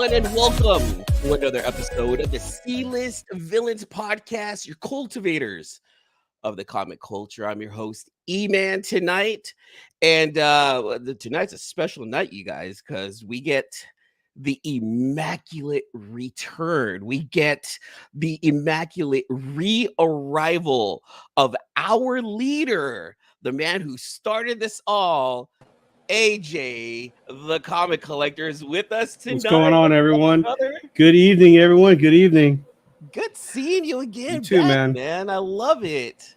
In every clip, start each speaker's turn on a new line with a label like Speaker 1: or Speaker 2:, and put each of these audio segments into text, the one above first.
Speaker 1: everyone, and welcome to another episode of the C-List Villains Podcast, your cultivators of the comic culture. I'm your host, Eman, tonight. And tonight's a special night, you guys, because we get the immaculate return. We get the immaculate re-arrival of our leader, the man who started this all, AJ, the comic collector, is with us tonight.
Speaker 2: What's going on, everyone? Good evening, everyone. Good evening.
Speaker 1: Good seeing you again.
Speaker 2: You too,
Speaker 1: man. I love it.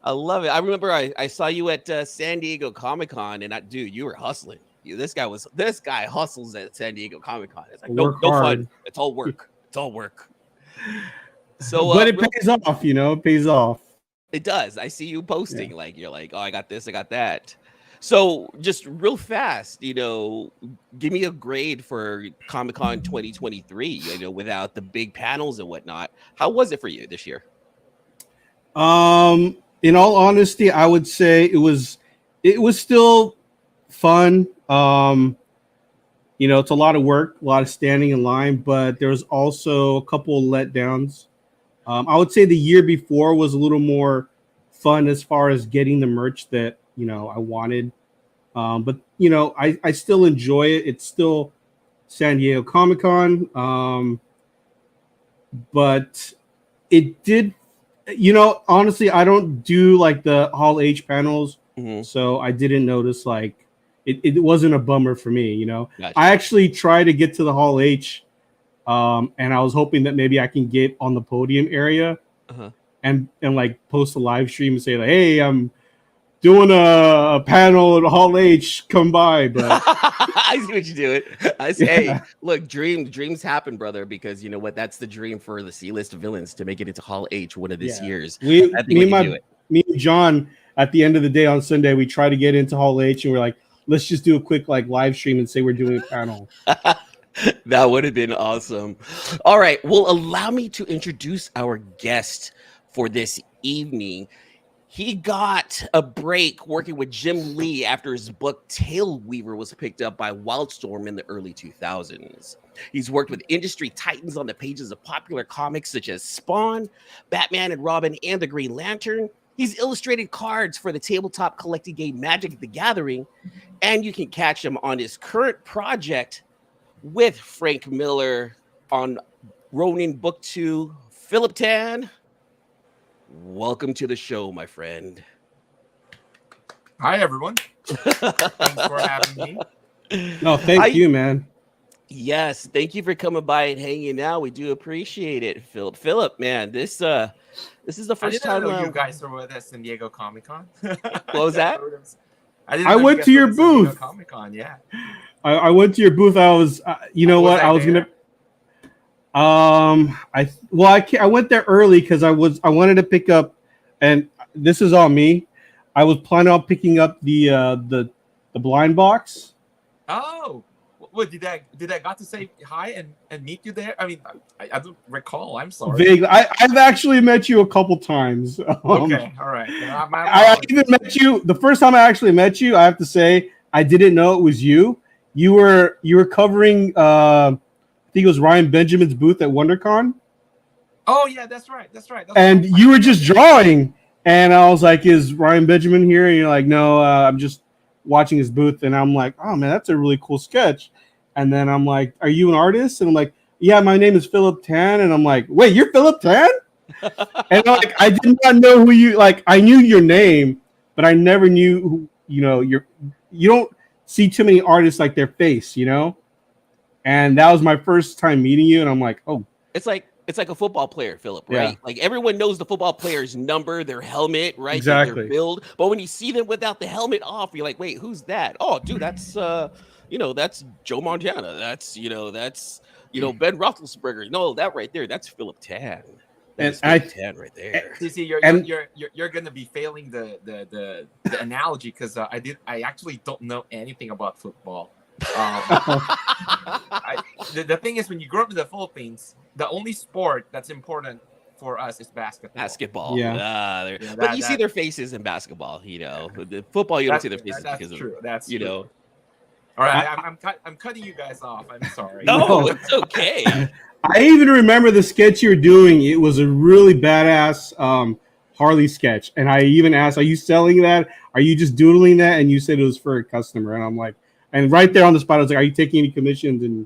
Speaker 1: I remember I saw you at San Diego Comic-Con, and dude, you were hustling. This guy hustles at San Diego Comic-Con. It's like no fun. It's all work. So,
Speaker 2: but it pays off. It pays off.
Speaker 1: It does. I see you posting you're like, oh, I got this, I got that. So just real fast, give me a grade for Comic-Con 2023, without the big panels and whatnot. How was it for you this year?
Speaker 2: In all honesty, I would say it was still fun. It's a lot of work, a lot of standing in line, but there was also a couple of letdowns. I would say the year before was a little more fun as far as getting the merch that I wanted. But I still enjoy it. It's still San Diego Comic-Con. But it did, honestly, I don't do like the Hall H panels. Mm-hmm. So I didn't notice it wasn't a bummer for me, Gotcha. I actually tried to get to the Hall H, and I was hoping that maybe I can get on the podium area. Uh-huh. And post a live stream and say hey, I'm doing a panel at Hall H, come by. But
Speaker 1: I see what you're doing. I say, hey, look, dreams happen, brother, because you know what? That's the dream for the C-List villains, to make it into Hall H one of this year's.
Speaker 2: Me and John, at the end of the day on Sunday, we try to get into Hall H, and we're like, let's just do a quick live stream and say we're doing a panel.
Speaker 1: That would have been awesome. All right. Well, allow me to introduce our guest for this evening. He got a break working with Jim Lee after his book Tail Weaver was picked up by Wildstorm in the early 2000s. He's worked with industry titans on the pages of popular comics such as Spawn, Batman and Robin, and the Green Lantern. He's illustrated cards for the tabletop collecting game Magic the Gathering, and you can catch him on his current project with Frank Miller on Ronin Book 2. Philip Tan, welcome to the show, my friend.
Speaker 3: Hi, everyone. Thanks for having me.
Speaker 2: No, thank you, man.
Speaker 1: Yes, thank you for coming by and hanging out. We do appreciate it, Philip. Philip, man, this is the first time
Speaker 3: you guys were with San Diego Comic-Con.
Speaker 1: What was that?
Speaker 2: I went to your booth.
Speaker 3: Comic-Con, yeah.
Speaker 2: I went to your booth. I was, I went there early because I wanted to pick up, and this is on me. I was planning on picking up the blind box.
Speaker 3: Oh, what did I got to say hi and meet you there? I mean, I don't recall. I'm sorry.
Speaker 2: Vaguely, I've actually met you a couple times.
Speaker 3: Okay, all right.
Speaker 2: I even met you the first time I actually met you. I have to say I didn't know it was you. You were covering. I think it was Ryan Benjamin's booth at WonderCon.
Speaker 3: Oh yeah, that's right.
Speaker 2: And you were just drawing, and I was like, "Is Ryan Benjamin here?" And you're like, "No, I'm just watching his booth." And I'm like, "Oh man, that's a really cool sketch." And then I'm like, "Are you an artist?" And I'm like, "Yeah, my name is Philip Tan." And I'm like, "Wait, you're Philip Tan?" And I did not know who you I knew your name, but I never knew who. You don't see too many artists their face, And that was my first time meeting you, and I'm like, oh.
Speaker 1: It's like a football player, Philip, right? Yeah. Everyone knows the football player's number, their helmet, right?
Speaker 2: Exactly.
Speaker 1: Their build. But when you see them without the helmet off, you're like, wait, who's that? Oh, dude, that's that's Joe Montana. That's Ben Roethlisberger. No, that right there, that's Philip Tan. That's Philip Tan right there.
Speaker 3: See, you're gonna be failing the analogy because I actually don't know anything about football. The thing is, when you grow up in the Philippines, the only sport that's important for us is basketball.
Speaker 2: Yeah.
Speaker 1: But you see their faces in basketball. The football, you don't see their faces
Speaker 3: because
Speaker 1: true.
Speaker 3: That's true. All right, I'm cutting you guys off. I'm sorry.
Speaker 1: No,
Speaker 2: No.
Speaker 1: it's okay.
Speaker 2: I even remember the sketch you were doing. It was a really badass Harley sketch. And I even asked, are you selling that? Are you just doodling that? And you said it was for a customer. And I'm like, and right there on the spot, I was like, are you taking any commissions? And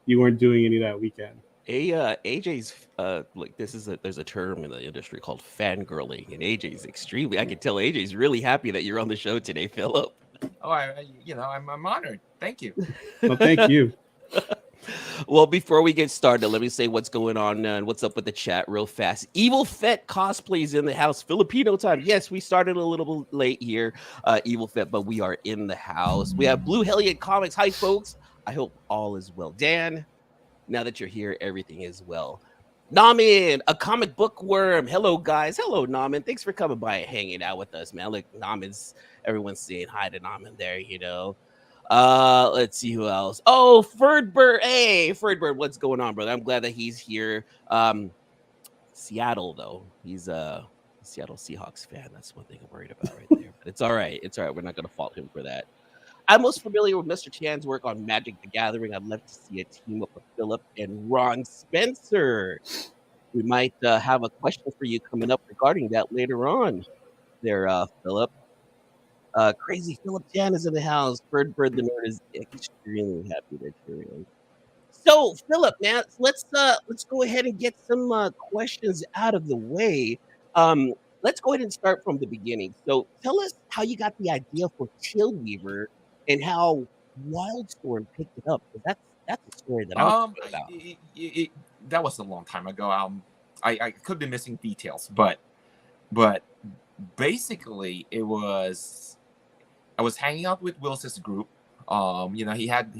Speaker 2: you weren't doing any that weekend.
Speaker 1: AJ's like there's a term in the industry called fangirling, and AJ's extremely. I can tell AJ's really happy that you're on the show today, Philip.
Speaker 3: Oh, I'm honored. Thank you.
Speaker 2: Well, thank you.
Speaker 1: Well, before we get started, let me say what's going on and what's up with the chat real fast. Evil Fett cosplays in the house. Filipino time. Yes, we started a little bit late here, Evil Fett, but we are in the house. We have Blue Hellion Comics. Hi, folks. I hope all is well. Dan, now that you're here, everything is well. Namin, a comic book worm. Hello, guys. Hello, Namin. Thanks for coming by and hanging out with us, man. Look, everyone's saying hi to Namin there, you know. Let's see who else. Oh, Ferdbird. Hey, Ferdbird, what's going on, brother? I'm glad that he's here. Seattle, though. He's a Seattle Seahawks fan. That's one thing I'm worried about right there. But it's all right. It's all right. We're not going to fault him for that. I'm most familiar with Mr. Chan's work on Magic the Gathering. I'd love to see a team up with Philip and Ron Spencer. We might have a question for you coming up regarding that later on there, Philip. Crazy Philip Chan is in the house. Bird the Nerd is extremely happy that you're in. So, Philip, man, let's go ahead and get some questions out of the way. Let's go ahead and start from the beginning. So, tell us how you got the idea for Tailweaver and how Wildstorm picked it up. Because that's a story that I'm about.
Speaker 3: That was a long time ago. I could be missing details, but basically it was I was hanging out with Will's group. He had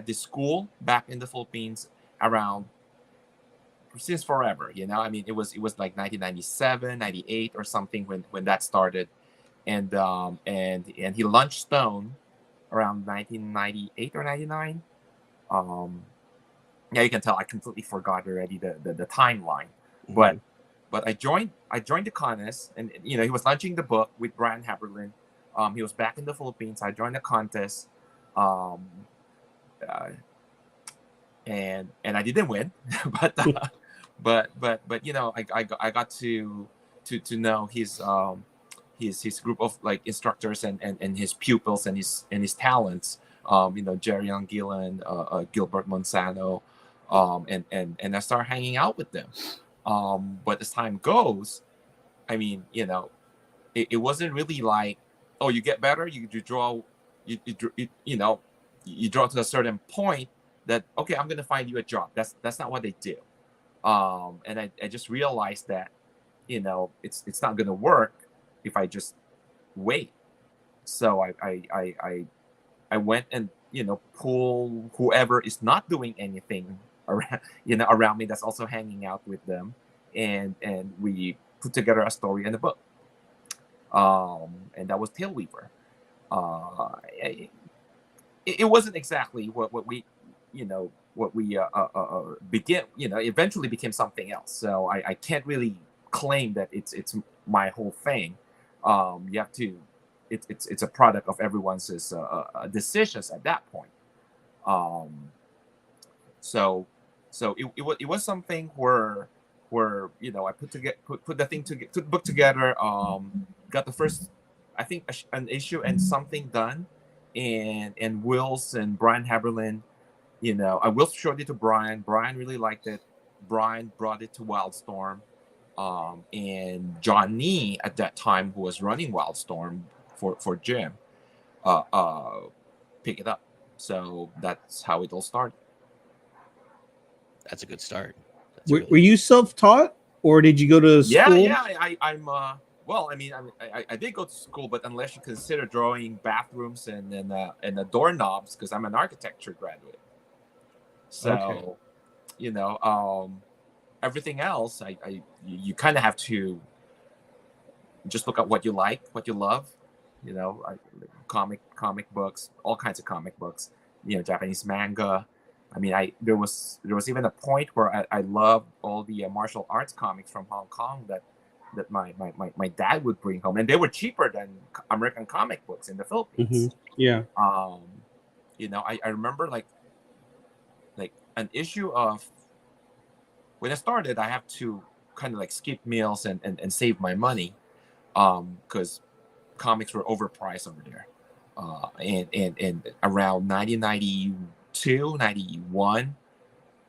Speaker 3: this school back in the Philippines around since forever. You know, I mean, it was like 1997, 98 or something when that started, and he launched Stone around 1998 or 99. Yeah, you can tell I completely forgot already the timeline. Mm-hmm. But I joined the contest, and he was launching the book with Brian Haberlin. He was back in the Philippines. I joined the contest, and I didn't win, but I got to know his group of like instructors and his pupils and his talents. Jerry Young Gillen, Gilbert Monsanto, and I started hanging out with them. But as time goes, I mean, it wasn't really like, oh, you get better, you draw, you draw to a certain point that, okay, I'm gonna find you a job. That's not what they do. And I just realized that, it's not gonna work if I just wait. So I went and pull whoever is not doing anything around me that's also hanging out with them, and we put together a story and a book. And that was Tailweaver. It wasn't exactly what we begin. Eventually became something else. So I can't really claim that it's my whole thing. You have to. It's a product of everyone's decisions at that point. So it was something where I put the book together. Got the first, I think, an issue and something done, and Wills and Brian Haberlin. I Will showed it to Brian. Brian really liked it. Brian brought it to Wildstorm, and John Nee at that time, who was running Wildstorm for Jim, pick it up. So that's how it all started.
Speaker 1: That's a good start.
Speaker 2: Were you self-taught, or did you go to school?
Speaker 3: Yeah. I'm. Well, I mean, I did go to school, but unless you consider drawing bathrooms and the doorknobs, because I'm an architecture graduate. So, okay. Everything else, you kind of have to just look at what you like, what you love. Comic books, all kinds of comic books. Japanese manga. I mean, there was even a point where I loved all the martial arts comics from Hong Kong that my dad would bring home, and they were cheaper than American comic books in the Philippines.
Speaker 2: Mm-hmm. Yeah.
Speaker 3: I remember like an issue of when I started, I have to kind of like skip meals and save my money, because comics were overpriced over there, and around 1992, 91,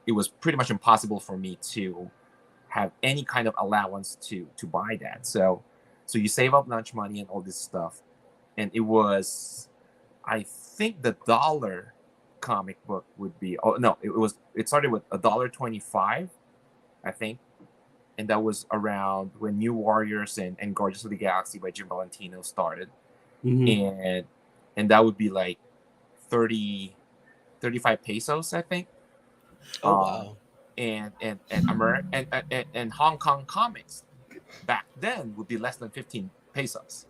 Speaker 3: it was pretty much impossible for me to have any kind of allowance to buy that. So you save up lunch money and all this stuff, and it was, I think the dollar comic book would be, it started with $1.25, I think, and that was around when New Warriors and Guardians of the Galaxy by Jim Valentino started. And that would be like 35 pesos, I think.
Speaker 1: Oh wow.
Speaker 3: And Hong Kong comics back then would be less than 15 pesos.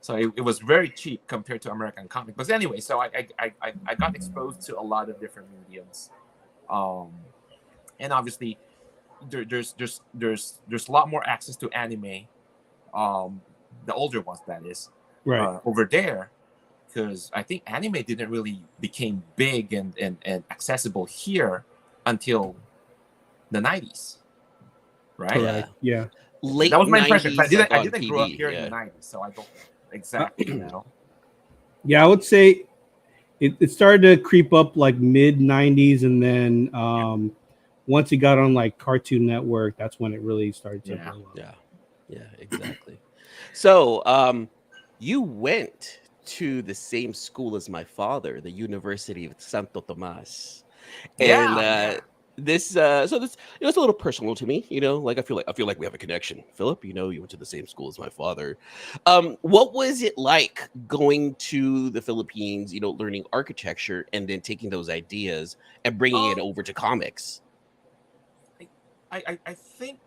Speaker 3: So it was very cheap compared to American comic books. Anyway, so I got exposed to a lot of different mediums, and obviously there's a lot more access to anime, the older ones, that is,
Speaker 2: Right.
Speaker 3: over there, because I think anime didn't really became big and accessible here until the 90s, right?
Speaker 2: Yeah.
Speaker 1: Late
Speaker 3: That was my impression.
Speaker 1: 90s,
Speaker 3: I
Speaker 1: on
Speaker 3: didn't grow up
Speaker 1: TV,
Speaker 3: here
Speaker 1: yeah.
Speaker 3: in the 90s, so I don't exactly know.
Speaker 2: Yeah, I would say it started to creep up like mid 90s, and then once it got on like Cartoon Network, that's when it really started to blow up.
Speaker 1: Yeah, exactly. So you went to the same school as my father, the University of Santo Tomas. And this it's a little personal to me, like I feel like we have a connection. Philip, you went to the same school as my father. What was it like going to the Philippines, learning architecture and then taking those ideas and bringing it over to comics?
Speaker 3: I think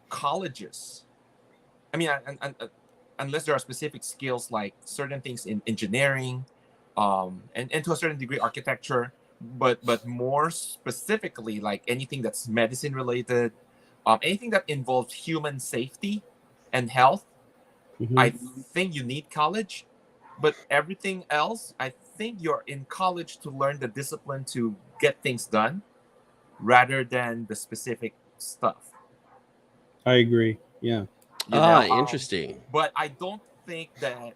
Speaker 3: colleges, I mean, unless there are specific skills like certain things in engineering, and to a certain degree architecture, but more specifically like anything that's medicine related, anything that involves human safety and health, I think you need college. But everything else, I think you're in college to learn the discipline to get things done rather than the specific stuff.
Speaker 2: I agree. Yeah.
Speaker 1: Interesting.
Speaker 3: But I don't think that,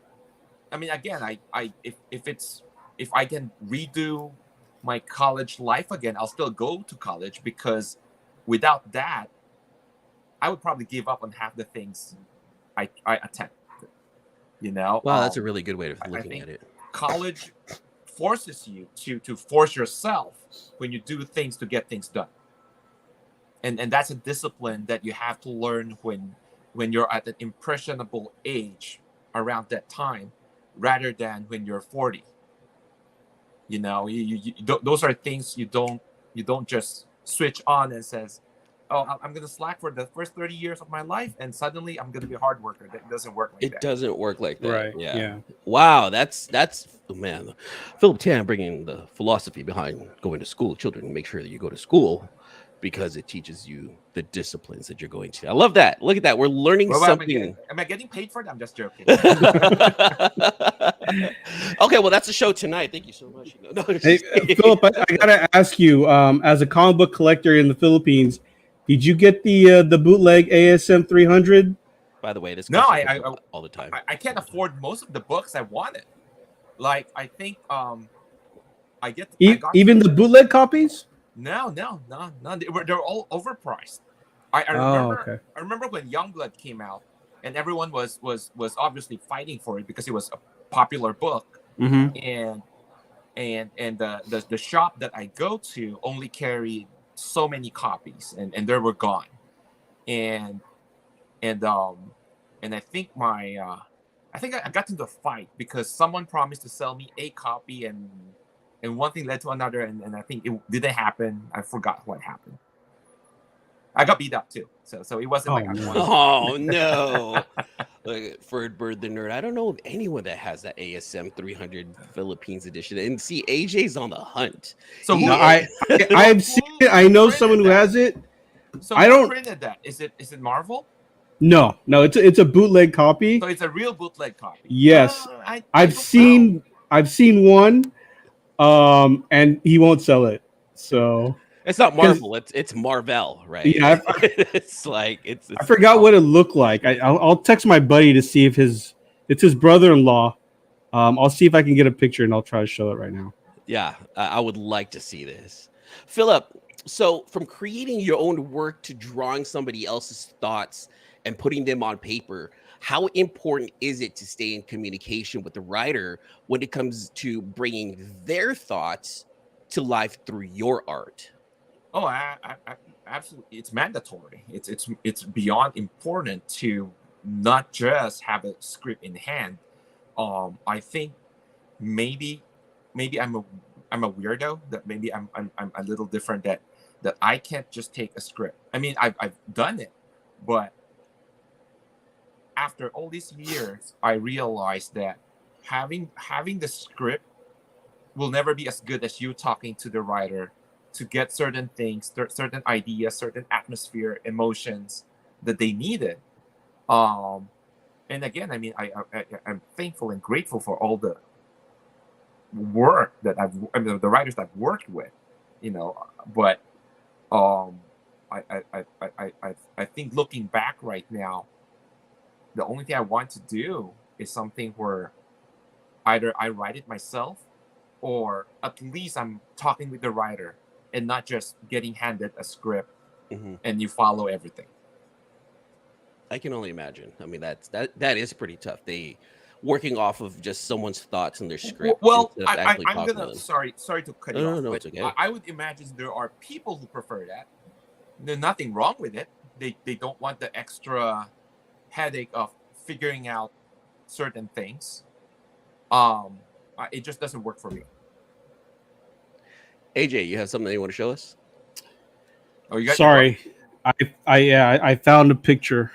Speaker 3: I mean, again, if I can redo my college life again, I'll still go to college, because without that, I would probably give up on half the things I attempted.
Speaker 1: Wow, that's a really good way of looking at it.
Speaker 3: College forces you to force yourself when you do things to get things done, and that's a discipline that you have to learn when you're at an impressionable age around that time, rather than when you're 40. Those are things you don't just switch on and says, oh, I'm going to slack for the first 30 years of my life, and suddenly I'm going to be a hard worker. That doesn't work like that.
Speaker 1: It doesn't work like that.
Speaker 2: Right.
Speaker 1: Yeah. Wow. That's man. Philip Tan bringing the philosophy behind going to school. Children, make sure that you go to school because it teaches you the disciplines that you're going to. I love that. Look at that. We're learning something.
Speaker 3: Am I getting paid for that? I'm just joking.
Speaker 1: Okay, well, that's the show tonight. Thank you so much.
Speaker 2: Hey, Philip, I gotta ask you, as a comic book collector in the Philippines, did you get the bootleg ASM 300?
Speaker 1: By the way, this
Speaker 3: no,
Speaker 1: I all the time.
Speaker 3: I can't afford most of the books I wanted. Like, I think I got
Speaker 2: even the bootleg copies.
Speaker 3: No. They're all overpriced. I remember when Youngblood came out, and everyone was obviously fighting for it because it was a popular book, and the shop that I go to only carried so many copies, and they were gone, and I think I got into a fight because someone promised to sell me a copy, and one thing led to another, and I think it didn't happen. I forgot what happened. I got beat up too, so it wasn't like I wanted.
Speaker 1: Oh no! Like, Ferd Bird the Nerd, I don't know of anyone that has that ASM 300 Philippines edition. And see, AJ's on the hunt.
Speaker 3: So
Speaker 2: I've seen it. I know someone who has it.
Speaker 3: So
Speaker 2: I don't
Speaker 3: printed that. Is it Marvel?
Speaker 2: No, it's a bootleg copy.
Speaker 3: So it's a real bootleg copy.
Speaker 2: Yes, I've seen I've seen one, and he won't sell it. So
Speaker 1: It's not
Speaker 2: 'cause-
Speaker 1: Marvel. It's Marvel, right?
Speaker 2: yeah,
Speaker 1: It's like
Speaker 2: I forgot what it looked like. I'll text my buddy to see if it's his brother-in-law. I'll see if I can get a picture and I'll try to show it right now.
Speaker 1: Yeah, I would like to see this. Philip, so from creating your own work to drawing somebody else's thoughts and putting them on paper, how important is it to stay in communication with the writer when it comes to bringing their thoughts to life through your art?
Speaker 3: Oh, I absolutely. It's mandatory. It's beyond important to not just have a script in hand. I think maybe I'm a weirdo, that maybe I'm a little different, that I can't just take a script. I mean, I've done it, but after all these years, I realized that having the script will never be as good as you talking to the writer to get certain things, certain ideas, certain atmosphere, emotions that they needed. Um, and again, I mean, I'm thankful and grateful for all the work that the writers I've worked with, But um, I think looking back right now, the only thing I want to do is something where either I write it myself, or at least I'm talking with the writer and not just getting handed a script and you follow everything.
Speaker 1: I can only imagine. I mean, that is pretty tough. They working off of just someone's thoughts in their script
Speaker 3: Well,
Speaker 1: instead of actually
Speaker 3: I'm
Speaker 1: talking to
Speaker 3: gonna
Speaker 1: them.
Speaker 3: sorry to cut you
Speaker 1: No,
Speaker 3: off,
Speaker 1: no, no,
Speaker 3: but
Speaker 1: it's okay.
Speaker 3: I would imagine there are people who prefer that. There's nothing wrong with it. They don't want the extra headache of figuring out certain things. It just doesn't work for me.
Speaker 1: AJ, you have something you want to show us?
Speaker 3: Oh, you got
Speaker 2: Sorry, I found a picture.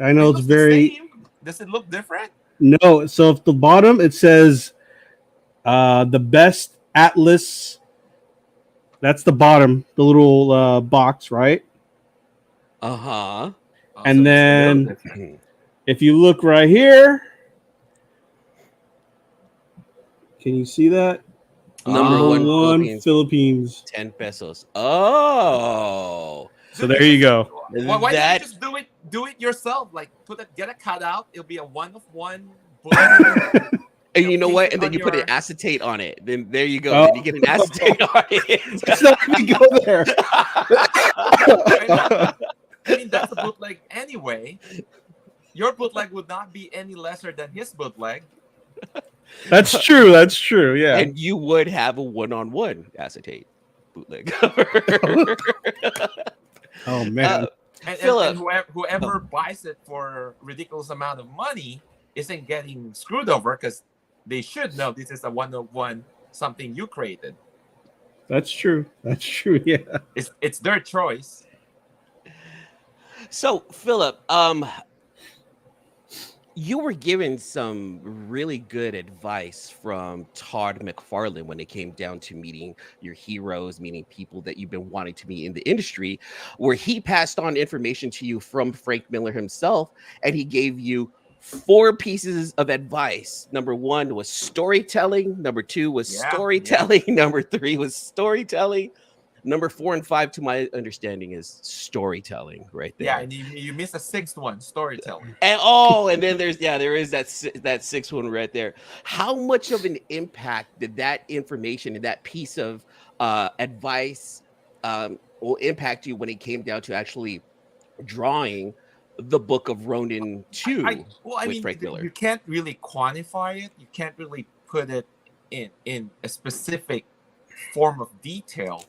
Speaker 2: I know
Speaker 3: it
Speaker 2: it's
Speaker 3: looks the
Speaker 2: very
Speaker 3: same. Does it look different?
Speaker 2: no. So at the bottom it says the best Atlas. That's the bottom, the little box, right?
Speaker 1: Uh-huh.
Speaker 3: Oh,
Speaker 2: And
Speaker 3: so it's a little
Speaker 2: then
Speaker 3: different.
Speaker 2: if you look right here, can you see that?
Speaker 1: Number one,
Speaker 2: Philippines.
Speaker 1: 10 pesos. Oh,
Speaker 2: So there you go.
Speaker 3: Why don't you
Speaker 1: that
Speaker 3: just do it yourself? Like get a cutout. It'll be a one-of-one book.
Speaker 1: and you know
Speaker 3: paste
Speaker 1: what?
Speaker 3: it
Speaker 1: And then
Speaker 3: on
Speaker 1: you put an
Speaker 3: your-
Speaker 1: acetate on it. Then there you go.
Speaker 2: Oh.
Speaker 1: Then you get an acetate on it.
Speaker 2: Let's not even go there.
Speaker 3: I mean, that's a bootleg anyway. Your bootleg would not be any lesser than his bootleg.
Speaker 2: That's true. That's true. Yeah.
Speaker 1: And you would have a one-on-one acetate bootleg.
Speaker 2: Oh man.
Speaker 3: And
Speaker 1: Philip.
Speaker 3: whoever buys it for a ridiculous amount of money isn't getting screwed over, because they should know this is a one-of-one, something you created.
Speaker 2: That's true. That's true. Yeah.
Speaker 3: It's their choice.
Speaker 1: So, Philip, you were given some really good advice from Todd McFarlane when it came down to meeting your heroes, meeting people that you've been wanting to meet in the industry, where he passed on information to you from Frank Miller himself, and he gave you 4 pieces of advice. Number 1 was storytelling. Number 2 was storytelling. Number 3 was storytelling. Number 4 and 5, to my understanding, is storytelling right there.
Speaker 3: Yeah, and you missed a 6th one, storytelling.
Speaker 1: And then there is that 6th one right there. How much of an impact did that information and that piece of advice will impact you when it came down to actually drawing the Book of Ronin II with Frank Miller?
Speaker 3: You can't really quantify it. You can't really put it in a specific form of detail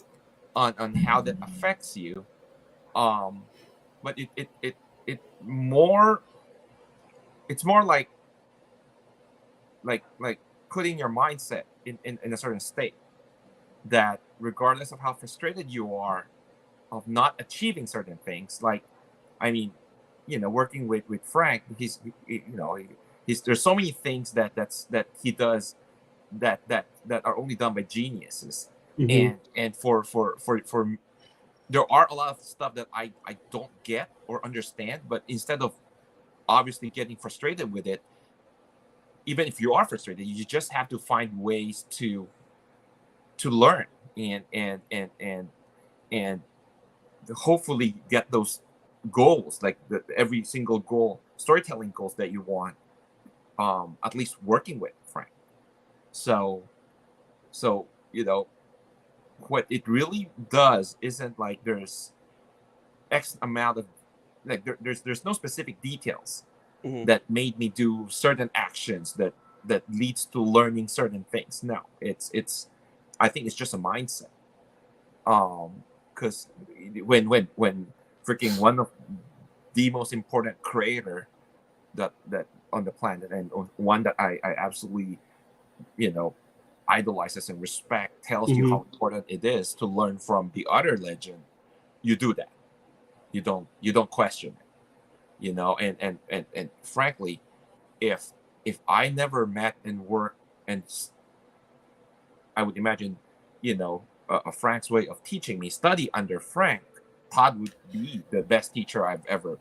Speaker 3: on how that affects you. But it's more like putting your mindset in a certain state, that regardless of how frustrated you are of not achieving certain things, like, I mean, working with Frank, he's there's so many things that he does that are only done by geniuses.
Speaker 2: Mhm.
Speaker 3: And for there are a lot of stuff that I don't get or understand, but instead of obviously getting frustrated with it, even if you are frustrated, you just have to find ways to learn and hopefully get those goals, like every single goal, storytelling goals that you want, at least working with Frank. So what it really does isn't like there's X amount of, like there's no specific details that made me do certain actions that leads to learning certain things. No, it's I think it's just a mindset. Because when freaking one of the most important creator that on the planet, and one that I absolutely idolizes and respect, tells you how important it is to learn from the other legend, you do that. You don't question it, and frankly, if I never met and worked, and I would imagine, Frank's way of teaching me, study under Frank, Todd would be the best teacher I've ever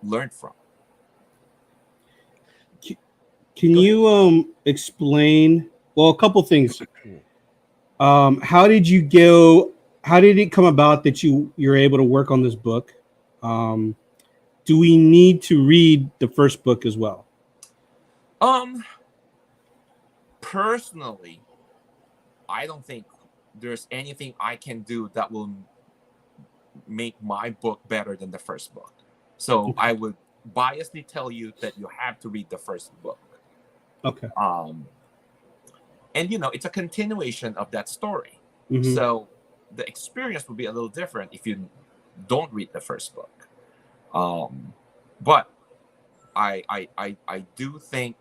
Speaker 3: learned from.
Speaker 2: Can you explain, well, a couple things. How did you go? How did it come about that you're able to work on this book? Do we need to read the first book as well?
Speaker 3: Personally, I don't think there's anything I can do that will make my book better than the first book. So I would biasly tell you that you have to read the first book.
Speaker 2: Okay.
Speaker 3: And it's a continuation of that story. So the experience will be a little different if you don't read the first book. But I do think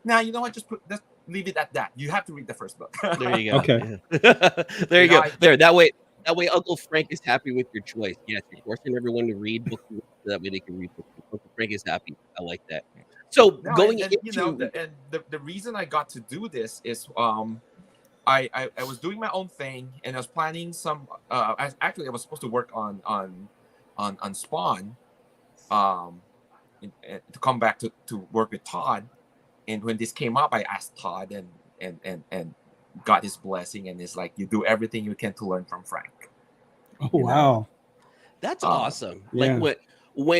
Speaker 3: now, you know what, just leave it at that. You have to read the first book.
Speaker 1: There you go.
Speaker 2: Okay.
Speaker 1: Yeah. There you go. That way Uncle Frank is happy with your choice. Yes, you're forcing everyone to read books so that way they can read books. Uncle Frank is happy. I like that. So going into
Speaker 3: the reason I got to do this is I was doing my own thing, and I was planning some. I was supposed to work on Spawn, to come back to work with Todd. And when this came up, I asked Todd and got his blessing, and it's like, you do everything you can to learn from Frank.
Speaker 2: Oh wow,
Speaker 1: that's awesome!
Speaker 2: Yeah.
Speaker 1: Like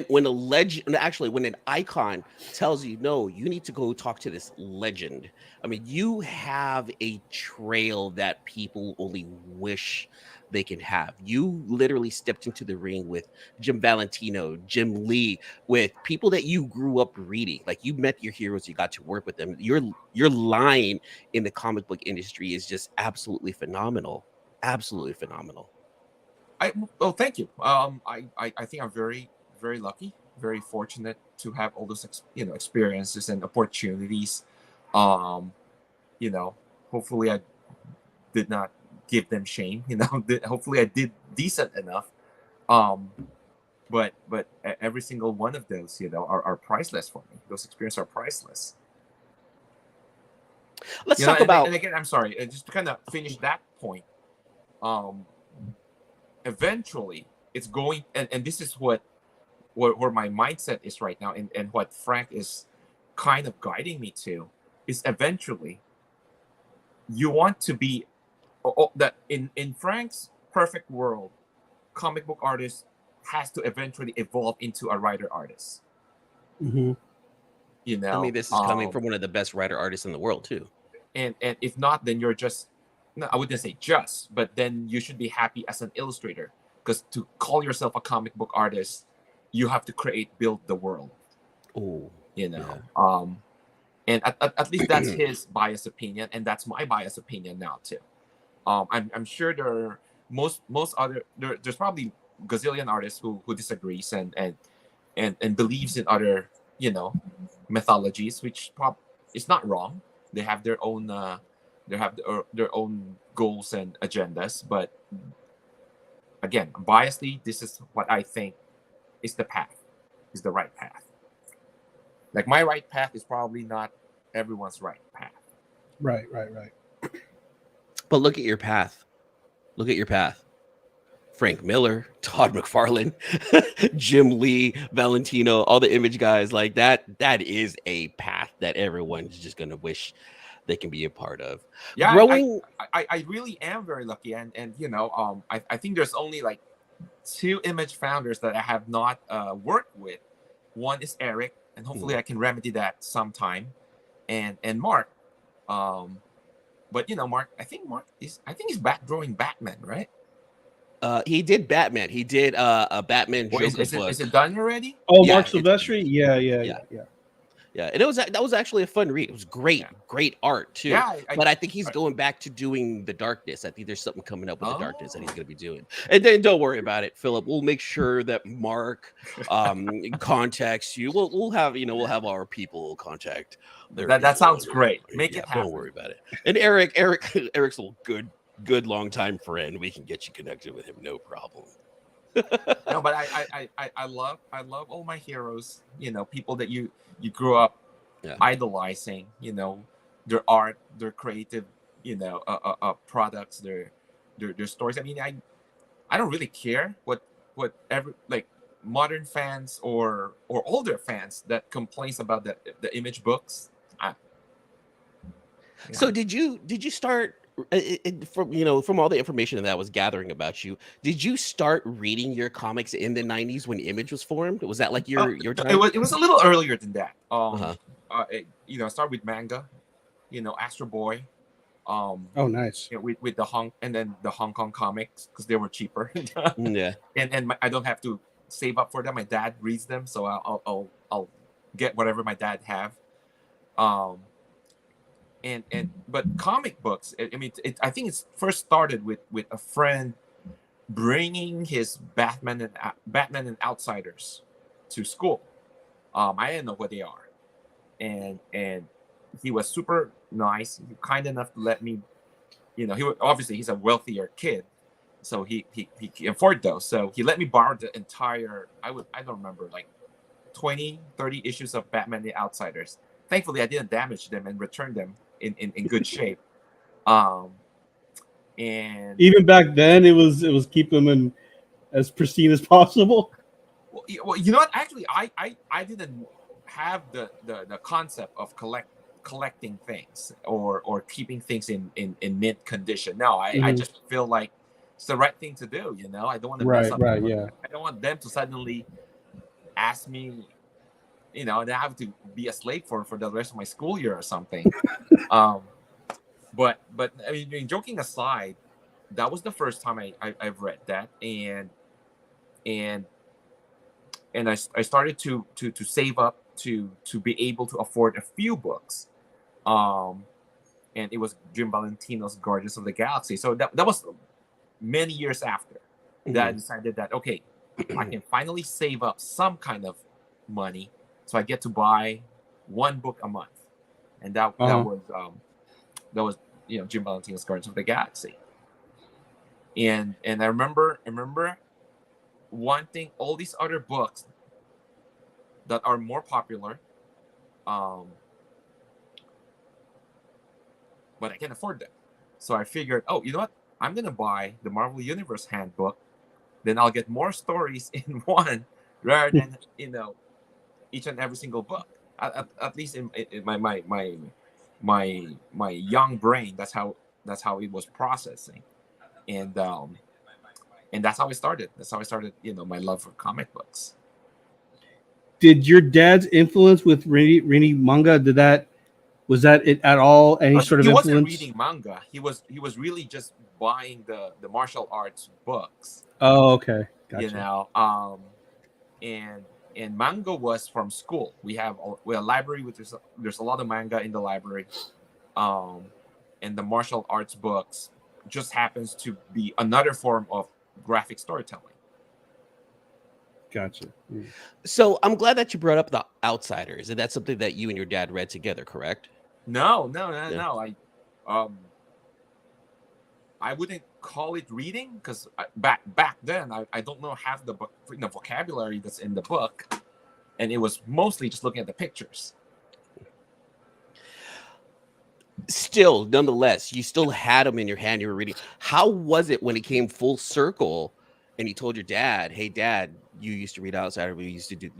Speaker 1: when a legend, actually, when an icon tells you, no, you need to go talk to this legend. I mean, you have a trail that people only wish they can have. You literally stepped into the ring with Jim Valentino, Jim Lee, with people that you grew up reading. Like, you met your heroes, you got to work with them. Your line in the comic book industry is just absolutely phenomenal. Absolutely phenomenal.
Speaker 3: Thank you. I think I'm very, very lucky, very fortunate to have all those experiences and opportunities. Hopefully I did not give them shame. Hopefully I did decent enough. But every single one of those, are priceless for me. Those experiences are priceless.
Speaker 1: Let's talk about.
Speaker 3: And again, I'm sorry, just to kind of finish that point. Eventually, it's going, and this is where my mindset is right now, and what Frank is kind of guiding me to, is eventually you want to be that in Frank's perfect world, comic book artist has to eventually evolve into a writer artist.
Speaker 1: I mean, this is coming from one of the best writer artists in the world too.
Speaker 3: And if not, then you're just, no, I wouldn't say just, but then you should be happy as an illustrator, because to call yourself a comic book artist, you have to build the world.
Speaker 1: Oh,
Speaker 3: yeah. And at least that's his biased opinion, and that's my biased opinion now too. I'm sure there are there's probably gazillion artists who disagrees and believes in other mythologies, which is not wrong. They have their own their own goals and agendas, but again, biasly, this is what I think is the right path. Like, my right path is probably not everyone's right path.
Speaker 2: Right.
Speaker 1: But look at your path. Frank Miller, Todd McFarlane, Jim Lee, Valentino, all the Image guys like that. That is a path that everyone's just gonna wish they can be a part of.
Speaker 3: Yeah,
Speaker 1: Growing,
Speaker 3: I really am very lucky, and I think there's only like two Image founders that I have not worked with. One is Eric, and hopefully I can remedy that sometime, and Mark. But Mark, I think he's back drawing Batman, right?
Speaker 1: he did Batman. He did a Batman
Speaker 3: Or
Speaker 1: Joker
Speaker 3: is
Speaker 1: book.
Speaker 3: it done already?
Speaker 2: Oh,
Speaker 1: Yeah,
Speaker 2: Mark
Speaker 1: it's-
Speaker 2: Silvestri. Yeah.
Speaker 1: Yeah, and that was actually a fun read. It was great, great art too.
Speaker 3: Yeah,
Speaker 1: but I think he's going back to doing the Darkness. I think there's something coming up with the Darkness that he's going to be doing. And then don't worry about it, Philip. We'll make sure that Mark contacts you. We'll have our people contact.
Speaker 3: That sounds great. Make it happen.
Speaker 1: Don't worry about it. And Eric's a good long time friend. We can get you connected with him, no problem.
Speaker 3: No, but I love all my heroes. People that you grew up idolizing. Their art, their creative, products, their stories. I mean, I don't really care whatever like modern fans or older fans that complains about the Image books.
Speaker 1: So did you start from all the information that I was gathering about you? Did you start reading your comics in the 90s when Image was formed? Was that like your time?
Speaker 3: It was a little earlier than that. I started with manga, Astro Boy.
Speaker 2: Oh, nice.
Speaker 3: With the Hong Kong comics because they were cheaper.
Speaker 1: Yeah.
Speaker 3: And I don't have to save up for them. My dad reads them, so I'll get whatever my dad have. But comic books, I think it's first started with a friend bringing his Batman and Outsiders to school. I didn't know what they are, and he was super nice, kind enough to let me, he's a wealthier kid, so he can afford those. So he let me borrow the entire, I don't remember, like 20, 30 issues of Batman and Outsiders. Thankfully, I didn't damage them and returned them in good shape. And
Speaker 2: even back then, it was keep them in as pristine as possible.
Speaker 3: Well, you know what? Actually, I didn't have the concept of collecting things or keeping things in mint condition. No, I just feel like it's the right thing to do. I don't want to mess up.
Speaker 2: Right, yeah.
Speaker 3: I don't want them to suddenly ask me, and I have to be a slave for the rest of my school year or something. But I mean, joking aside, that was the first time I've read that, and I started to save up to be able to afford a few books, and it was Jim Valentino's Guardians of the Galaxy. So that was many years after that I decided that okay, I can finally save up some kind of money, so I get to buy one book a month, and that was Jim Valentino's Guardians of the Galaxy. And I remember one thing, all these other books that are more popular, but I can't afford them. So I figured, you know what? I'm going to buy the Marvel Universe Handbook. Then I'll get more stories in one rather than, each and every single book. At least in my young brain, that's how it was processing. And that's how I started. That's how I started, my love for comic books.
Speaker 2: Did your dad's influence with reading manga, was that it at all any sort of influence?
Speaker 3: He wasn't reading manga. He was really just buying the martial arts books.
Speaker 2: Oh, okay. Gotcha.
Speaker 3: And manga was from school. We have a library with there's a lot of manga in the library. And the martial arts books just happens to be another form of graphic storytelling.
Speaker 2: Gotcha.
Speaker 1: So I'm glad that you brought up the Outsiders, and that's something that you and your dad read together, correct?
Speaker 3: No. I wouldn't call it reading because back then I don't know half the book, vocabulary that's in the book, and it was mostly just looking at the pictures.
Speaker 1: Still, nonetheless, you still had them in your hand. You were reading. How was it when it came full circle and you told your dad, "Hey, Dad, you used to read Outsider. We used to do,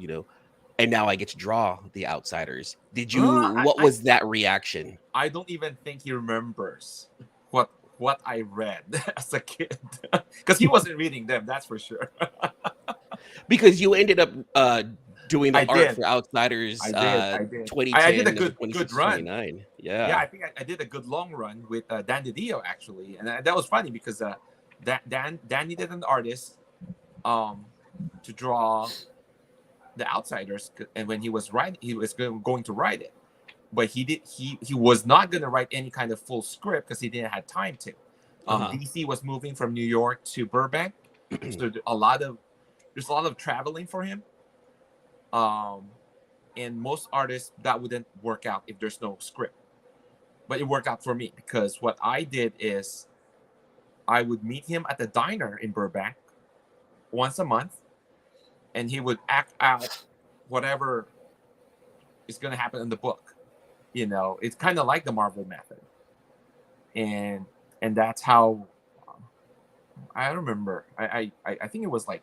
Speaker 1: and now I get to draw the Outsiders." Did you? What was that reaction?
Speaker 3: I don't even think he remembers what I read as a kid, because he wasn't reading them. That's for sure.
Speaker 1: Because you ended up doing the
Speaker 3: I
Speaker 1: art
Speaker 3: did.
Speaker 1: for Outsiders.
Speaker 3: I did.
Speaker 1: 2010
Speaker 3: I did a
Speaker 1: to
Speaker 3: good run.
Speaker 1: 2029.
Speaker 3: Yeah, I think I did a good long run with Dan DiDio actually, and that was funny because Dan needed an artist to draw the Outsiders, and when he was writing, he was going to write it, but he was not going to write any kind of full script because he didn't have time to. DC was moving from New York to Burbank, so there's a lot of traveling for him. And most artists that wouldn't work out if there's no script, but it worked out for me because what I did is I would meet him at the diner in Burbank once a month, and he would act out whatever is going to happen in the book. It's kind of like the Marvel method, and that's how I remember. I think it was like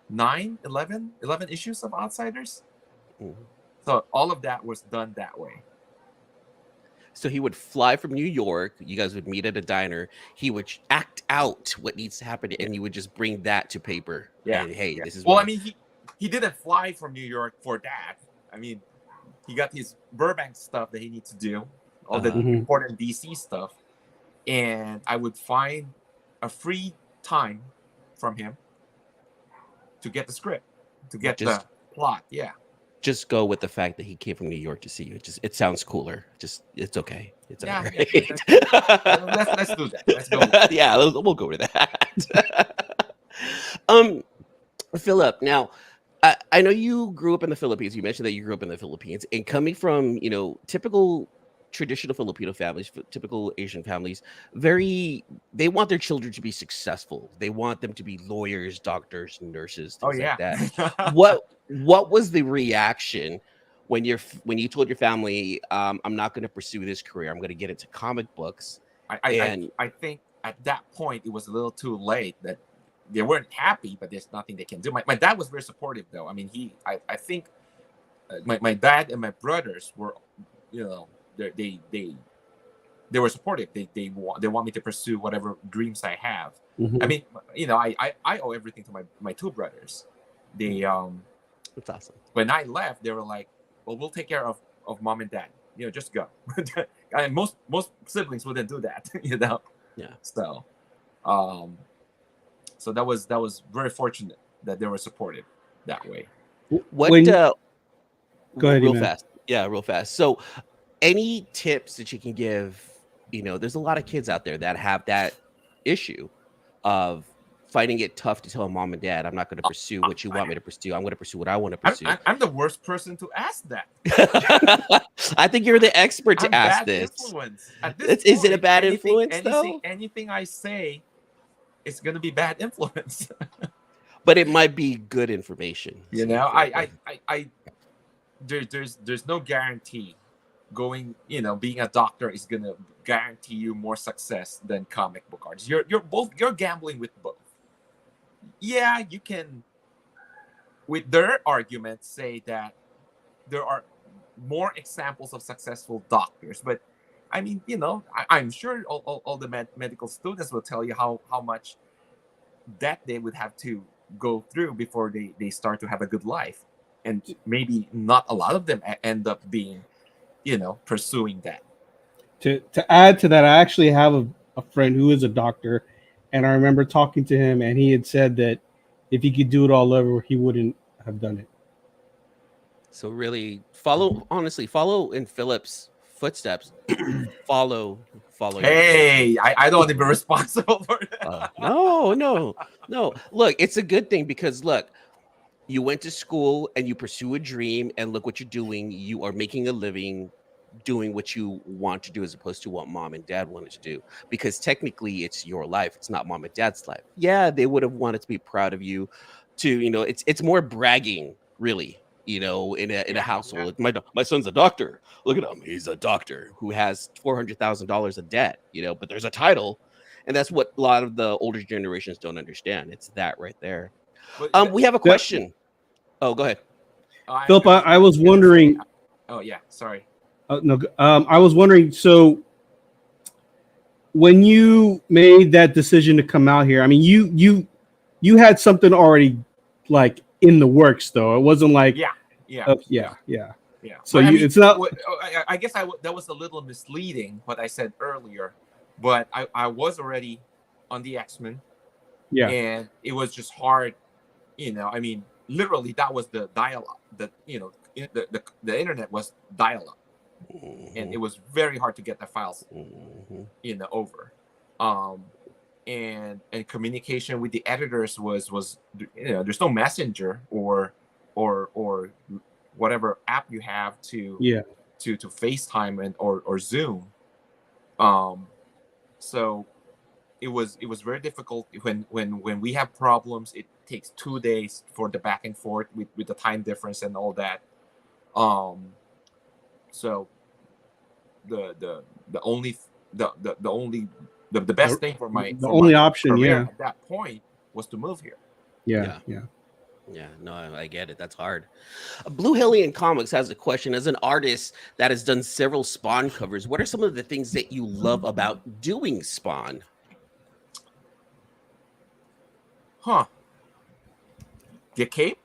Speaker 3: 11 issues of Outsiders.
Speaker 1: Mm-hmm.
Speaker 3: So all of that was done that way.
Speaker 1: So he would fly from New York. You guys would meet at a diner. He would act out what needs to happen, and you would just bring that to paper.
Speaker 3: Yeah.
Speaker 1: And, hey, this is.
Speaker 3: Well, I mean, he didn't fly from New York for that. I mean, he got his Burbank stuff that he needs to do, all the important DC stuff, and I would find a free time from him to get the script, to get the plot. Yeah.
Speaker 1: Just go with the fact that he came from New York to see you. It sounds cooler. It's okay. It's all right.
Speaker 3: Let's do that. Let's go.
Speaker 1: Yeah, we'll go with that. Philip, now I know you grew up in the Philippines. You mentioned that you grew up in the Philippines, and coming from typical traditional Filipino families, typical Asian families, they want their children to be successful. They want them to be lawyers, doctors, nurses, things like that. What was the reaction when you told your family, I'm not going to pursue this career, I'm going to get into comic books?
Speaker 3: I think at that point it was a little too late. That they weren't happy, but there's nothing they can do. My dad was very supportive, though. I mean, I think my dad and my brothers were, they were supportive. They want me to pursue whatever dreams I have. Mm-hmm. I mean, I owe everything to my two brothers.
Speaker 1: That's awesome.
Speaker 3: When I left, they were like, "Well, we'll take care of mom and dad. Just go." I mean, most siblings wouldn't do that, Yeah. So, so that was very fortunate that they were supportive that way.
Speaker 1: What? Go ahead. Real fast. Yeah, real fast. So, any tips that you can give? There's a lot of kids out there that have that issue of finding it tough to tell mom and dad, I'm not going to pursue what you want me to pursue. I'm going to pursue what I want to pursue.
Speaker 3: I'm the worst person to ask that.
Speaker 1: I think you're the expert to ask this. Is it a bad influence, though?
Speaker 3: Anything I say, it's going to be bad influence.
Speaker 1: But it might be good information.
Speaker 3: There's no guarantee being a doctor is going to guarantee you more success than comic book artists. You're gambling with both. Yeah, you can, with their argument, say that there are more examples of successful doctors. But I mean, I'm sure all the medical students will tell you how much that they would have to go through before they start to have a good life. And maybe not a lot of them end up being, pursuing that.
Speaker 2: To add to that, I actually have a friend who is a doctor. And I remember talking to him, and he had said that if he could do it all over, he wouldn't have done it.
Speaker 1: So really, follow in Philip's footsteps. follow.
Speaker 3: Hey, I don't want to be responsible for that.
Speaker 1: No. Look, it's a good thing because you went to school and you pursue a dream, and look what you're doing. You are making a living doing what you want to do as opposed to what mom and dad wanted to do, because technically it's your life. It's not mom and dad's life. Yeah, they would have wanted to be proud of you to, it's more bragging really, in a household. My son's a doctor. Look at him. He's a doctor who has $400,000 of debt, but there's a title. And that's what a lot of the older generations don't understand. It's that right there.
Speaker 3: But
Speaker 1: We have a question. Oh, go ahead.
Speaker 2: Philip, I was wondering.
Speaker 3: Oh yeah, sorry.
Speaker 2: No, I was wondering. So, when you made that decision to come out here, I mean, you had something already like in the works, though. It wasn't like
Speaker 3: Yeah.
Speaker 2: So
Speaker 3: but,
Speaker 2: it's not.
Speaker 3: I guess that was a little misleading what I said earlier, but I was already on the X-Men.
Speaker 2: Yeah.
Speaker 3: And it was just hard, I mean, literally that was the dial-up. The internet was dial-up, and it was very hard to get the files, over. And communication with the editors was there's no messenger or whatever app you have to FaceTime and or Zoom. So it was very difficult when we have problems. It takes 2 days for the back and forth with the time difference and all that. So the best thing for my
Speaker 2: only option
Speaker 3: career at that point was to move here.
Speaker 2: Yeah.
Speaker 1: No, I get it. That's hard. Blue Hillian Comics has a question. As an artist that has done several Spawn covers, what are some of the things that you love about doing Spawn?
Speaker 3: The cape.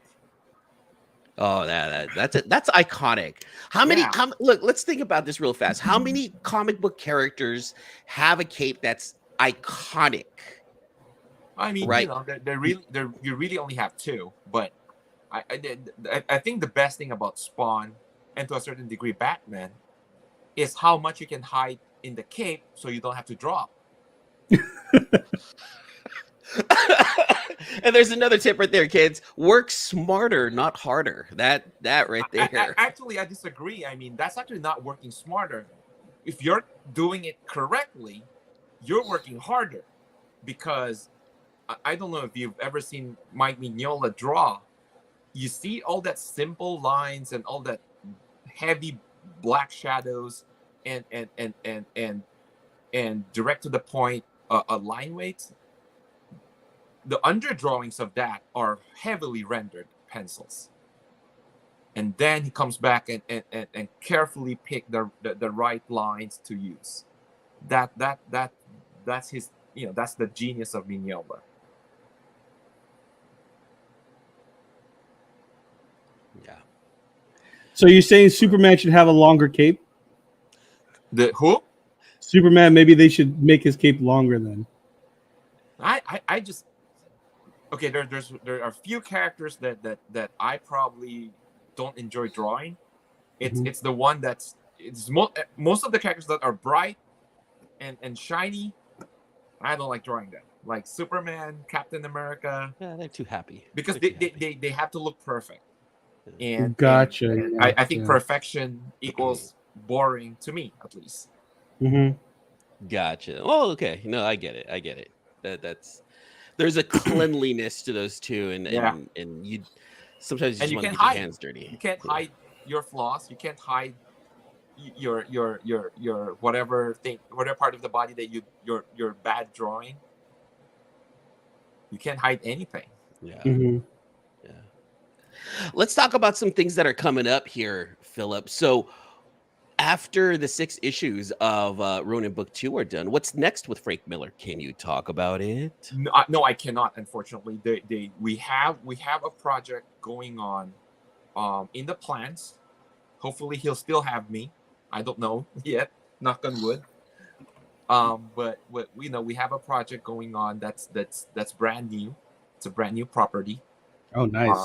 Speaker 1: Oh, that's iconic. How many? Look, let's think about this real fast. How many comic book characters have a cape that's iconic?
Speaker 3: I mean,
Speaker 1: right?
Speaker 3: You really only have two, but I think the best thing about Spawn, and to a certain degree Batman, is how much you can hide in the cape so you don't have to drop.
Speaker 1: And there's another tip right there, kids. Work smarter, not harder. That right there.
Speaker 3: Actually, I disagree. I mean, that's actually not working smarter. If you're doing it correctly, you're working harder, because I don't know if you've ever seen Mike Mignola draw. You see all that simple lines and all that heavy black shadows and direct to the point line weights. The underdrawings of that are heavily rendered pencils, and then he comes back and carefully pick the right lines to use. That's his, that's the genius of Mignola.
Speaker 1: Yeah.
Speaker 2: So you're saying Superman should have a longer cape?
Speaker 3: The who?
Speaker 2: Superman, maybe they should make his cape longer then.
Speaker 3: I just okay. There are a few characters that I probably don't enjoy drawing. It's the one that's most of the characters that are bright and shiny. I don't like drawing them. Like Superman, Captain America.
Speaker 1: Yeah, they're too happy
Speaker 3: because they have to look perfect. And
Speaker 2: gotcha.
Speaker 3: And I think perfection equals boring to me, at least.
Speaker 1: Gotcha. Oh, okay. No, I get it. That's there's a cleanliness to those two, and you sometimes you just want to get your hands dirty.
Speaker 3: You can't hide your flaws. You can't hide your whatever part of the body that you're bad drawing. You can't hide anything.
Speaker 1: Yeah. Let's talk about some things that are coming up here, Philip. So after the 6 issues of Ronin Book 2 are done, what's next with Frank Miller? Can you talk about it?
Speaker 3: No, I cannot. Unfortunately, we have a project going on in the plans. Hopefully, he'll still have me. I don't know yet. Knock on wood. But we have a project going on that's brand new. It's a brand new property.
Speaker 2: Oh, nice.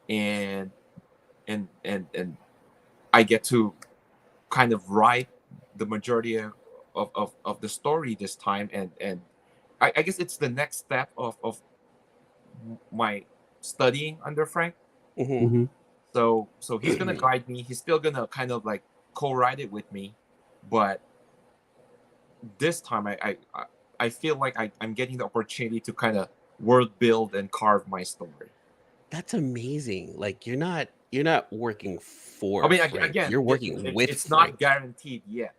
Speaker 3: And I get to kind of write the majority of the story this time, and I guess it's the next step of my studying under Frank. So he's gonna guide me. He's still gonna kind of like co-write it with me, but this time I feel like I'm getting the opportunity to kind of world build and carve my story.
Speaker 1: That's amazing. Like you're not working for
Speaker 3: I mean,
Speaker 1: Frank.
Speaker 3: again,
Speaker 1: You're working with
Speaker 3: it's
Speaker 1: Frank.
Speaker 3: not guaranteed yet.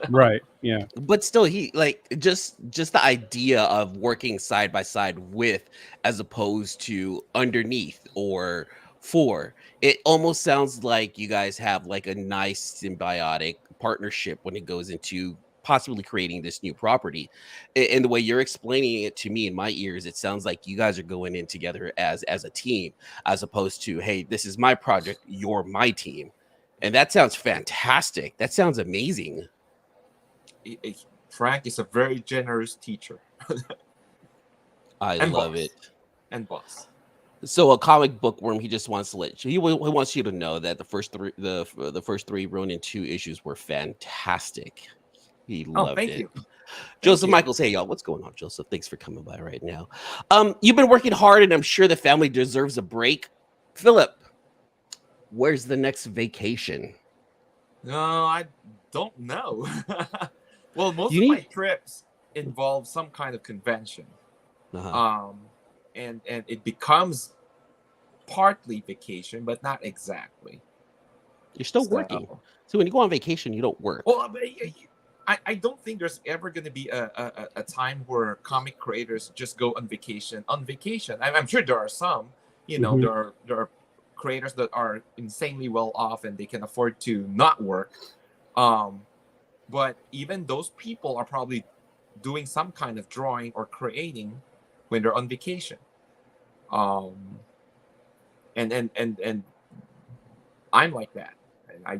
Speaker 2: Right. Yeah.
Speaker 1: But still, he like just the idea of working side by side with, as opposed to underneath or for, it almost sounds like you guys have like a nice symbiotic partnership when it goes into possibly creating this new property. And the way you're explaining it to me in my ears, it sounds like you guys are going in together as a team, as opposed to, hey, this is my project, you're my team. And that sounds fantastic. That sounds amazing.
Speaker 3: Frank is a very generous teacher.
Speaker 1: I
Speaker 3: And
Speaker 1: love
Speaker 3: boss.
Speaker 1: it.
Speaker 3: And boss.
Speaker 1: So a comic bookworm, he just wants to he wants you to know that the first three Ronin 2 issues were fantastic. He
Speaker 3: Oh,
Speaker 1: loved
Speaker 3: thank
Speaker 1: it.
Speaker 3: you.
Speaker 1: Joseph
Speaker 3: you.
Speaker 1: Michaels, hey y'all, what's going on, Joseph? Thanks for coming by right now. You've been working hard, and I'm sure the family deserves a break. Philip, where's the next vacation?
Speaker 3: No, I don't know. Well, most
Speaker 1: You
Speaker 3: of my
Speaker 1: need-
Speaker 3: trips involve some kind of convention.
Speaker 1: Uh-huh.
Speaker 3: And it becomes partly vacation, but not exactly.
Speaker 1: You're still
Speaker 3: So-
Speaker 1: working. So when you go on vacation, you don't work.
Speaker 3: Well, I don't think there's ever going to be a time where comic creators just go on vacation. I'm sure there are some. You know,
Speaker 2: Mhm.
Speaker 3: there are creators that are insanely well off and they can afford to not work. But even those people are probably doing some kind of drawing or creating when they're on vacation. And I'm like that. And I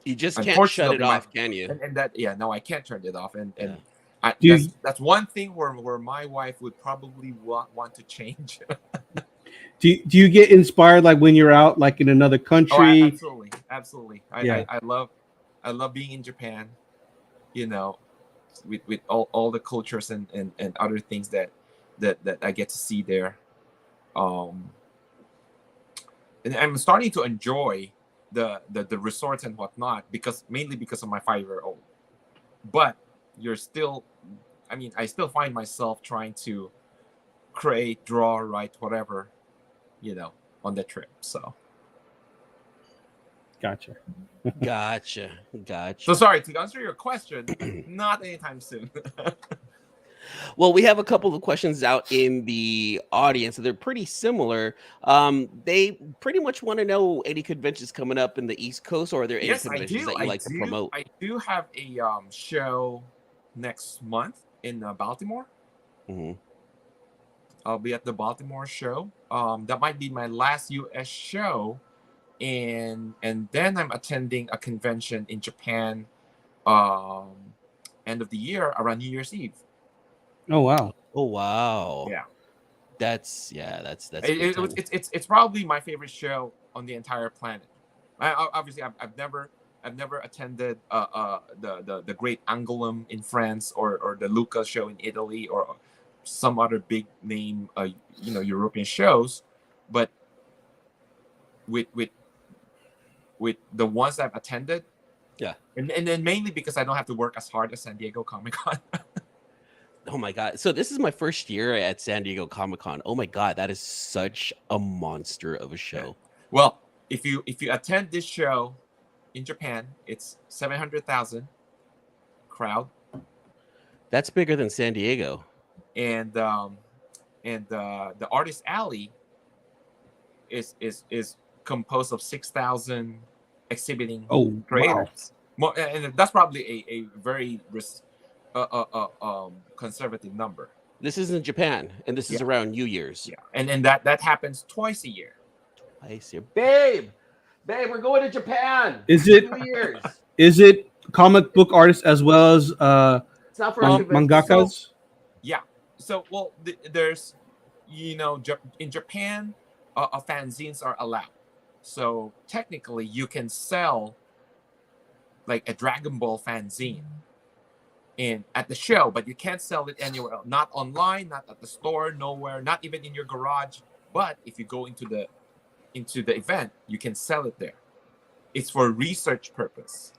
Speaker 1: You just can't shut it
Speaker 3: unfortunately,
Speaker 1: off, can you?
Speaker 3: and that no, I can't turn it off. And
Speaker 1: Yeah.
Speaker 3: that's one thing where my wife would probably want to change.
Speaker 2: Do you get inspired like when you're out like in another country?
Speaker 3: Absolutely.
Speaker 2: Yeah.
Speaker 3: I love being in Japan. You know, with all the cultures and other things that I get to see there. And I'm starting to enjoy the resorts and whatnot mainly because of my 5-year-old. But I still find myself trying to create, draw, write, whatever, on the trip. So
Speaker 2: Gotcha.
Speaker 1: Gotcha.
Speaker 3: so sorry to answer your question, not anytime soon.
Speaker 1: Well, we have a couple of questions out in the audience. They're pretty similar. They pretty much want to know any conventions coming up in the East Coast, or are there any
Speaker 3: Yes, I
Speaker 1: conventions
Speaker 3: do.
Speaker 1: that you like to promote?
Speaker 3: I do have a show next month in Baltimore.
Speaker 1: Mhm.
Speaker 3: I'll be at the Baltimore show. That might be my last US show, and then I'm attending a convention in Japan, end of the year around New Year's Eve.
Speaker 2: Oh wow.
Speaker 1: Oh wow.
Speaker 3: Yeah.
Speaker 1: That's good time.
Speaker 3: It's probably my favorite show on the entire planet. Obviously, I've never attended the Great Angulum in France or the Lucca show in Italy or some other big name European shows, but with the ones I've attended,
Speaker 1: Yeah.
Speaker 3: and then mainly because I don't have to work as hard as San Diego Comic-Con.
Speaker 1: Oh my god. So this is my first year at San Diego Comic-Con. Oh my god, that is such a monster of a show.
Speaker 3: Well, if you attend this show in Japan, it's 700,000 crowd,
Speaker 1: That's bigger than San Diego.
Speaker 3: and the Artist Alley is composed of 6,000 exhibiting creators.
Speaker 2: Wow.
Speaker 3: And that's probably a very conservative number.
Speaker 1: This is in Japan, and this is around New Year's.
Speaker 3: Yeah, and that happens twice a year.
Speaker 1: Twice a year. Babe, we're going to Japan.
Speaker 2: Is it
Speaker 1: 2 years.
Speaker 2: Is it comic book artists as well as
Speaker 1: It's not for
Speaker 2: mangakas?
Speaker 3: Yeah. So well, there's in Japan, fanzines are allowed. So technically, you can sell like a Dragon Ball fanzine at the show, but you can't sell it anywhere else. Not online, not at the store, nowhere, not even in your garage. But if you go into the event, you can sell it there. It's for research purpose.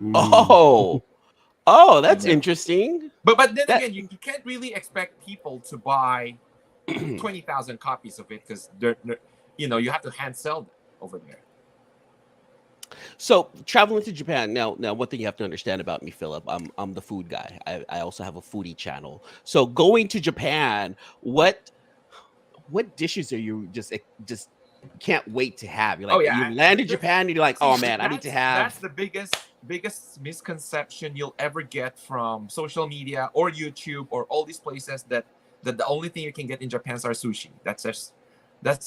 Speaker 1: Oh, that's interesting.
Speaker 3: But then again, you can't really expect people to buy 20,000 copies of it because you have to hand sell them over there.
Speaker 1: So traveling to Japan now. One thing you have to understand about me, Philip, I'm the food guy. I also have a foodie channel. So going to Japan, what dishes are you just can't wait to have? You're
Speaker 3: Oh
Speaker 1: like
Speaker 3: yeah,
Speaker 1: you land in Japan and you're like, oh man, I need to
Speaker 3: that's
Speaker 1: have.
Speaker 3: the biggest misconception you'll ever get from social media or YouTube or all these places that the only thing you can get in Japan are sushi. That's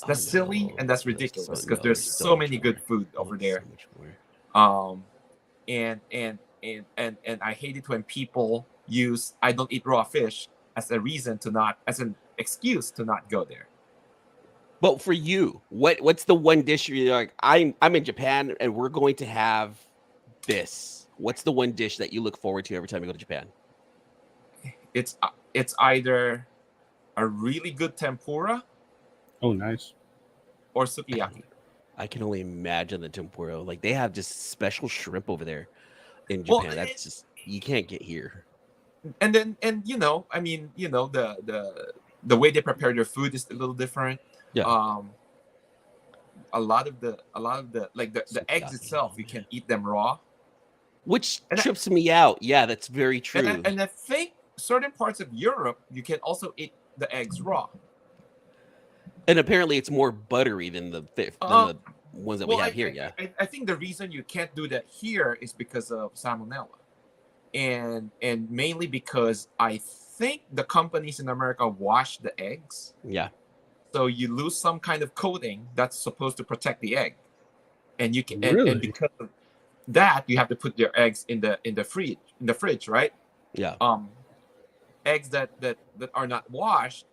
Speaker 1: Oh
Speaker 3: silly
Speaker 1: no,
Speaker 3: and that's ridiculous because there's so many good food over
Speaker 1: So
Speaker 3: there.
Speaker 1: much more.
Speaker 3: And I hate it when people use "I don't eat raw fish" as an excuse to not go there.
Speaker 1: But for you, what's the one dish you're like, I'm in Japan and we're going to have this? What's the one dish that you look forward to every time you go to Japan?
Speaker 3: It's either a really good tempura
Speaker 2: Oh, nice.
Speaker 3: or sukiyaki.
Speaker 1: I can only imagine the tempura. Like they have just special shrimp over there in
Speaker 3: Well,
Speaker 1: Japan. That's just you can't get here.
Speaker 3: and I mean, the way they prepare their food is a little different.
Speaker 1: Yeah.
Speaker 3: A lot of the like the eggs itself, you can eat them raw,
Speaker 1: Which
Speaker 3: and
Speaker 1: trips me out. Yeah, that's very true.
Speaker 3: and I think certain parts of Europe you can also eat the eggs raw.
Speaker 1: And apparently it's more buttery than the ones that we have here. Yeah.
Speaker 3: I think the reason you can't do that here is because of salmonella, and mainly because I think the companies in America wash the eggs.
Speaker 1: Yeah.
Speaker 3: So you lose some kind of coating that's supposed to protect the egg, and you can
Speaker 2: Really?
Speaker 3: and because of that you have to put your eggs in the fridge, right?
Speaker 1: Yeah.
Speaker 3: Eggs that are not washed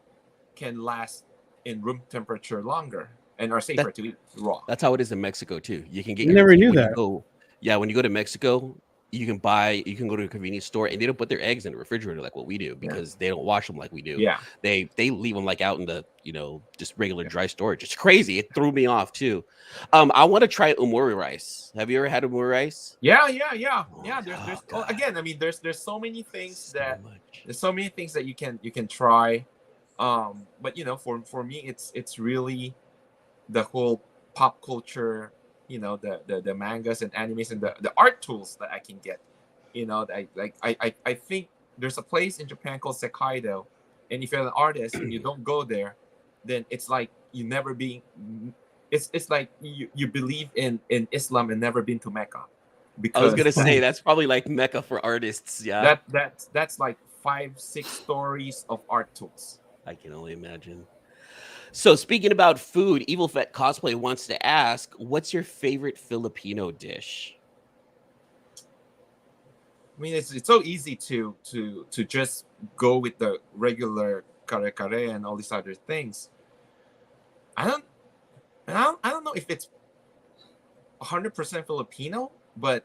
Speaker 3: can last in room temperature longer and are safer to eat raw.
Speaker 1: That's how it is in Mexico too. You can get
Speaker 2: Never knew
Speaker 1: when
Speaker 2: that.
Speaker 1: You go, yeah, when you go to Mexico, you can go to a convenience store and they don't put their eggs in the refrigerator like what we do because they don't wash them like we do.
Speaker 3: Yeah.
Speaker 1: They leave them like out in the, just regular dry storage. It's crazy. It threw me off too. I want to try umuri rice. Have you ever had umuri rice?
Speaker 3: Yeah.
Speaker 1: Oh,
Speaker 3: There's
Speaker 1: God.
Speaker 3: again, I mean, there's so many things
Speaker 1: So much.
Speaker 3: there's so many things that you can try. But for me, it's really the whole pop culture, the mangas and animes and the art tools that I can get. I think there's a place in Japan called Sekaido, and if you're an artist and you don't go there, then it's like you never been. It's like you believe in Islam and never been to Mecca.
Speaker 1: I was gonna say that's probably like Mecca for artists. Yeah,
Speaker 3: that's like 5-6 stories of art tools.
Speaker 1: I can only imagine. So speaking about food, Evil Vet Cosplay wants to ask, what's your favorite Filipino dish?
Speaker 3: I mean, it's so easy to just go with the regular kare kare and all these other things. I don't know if it's 100% Filipino, but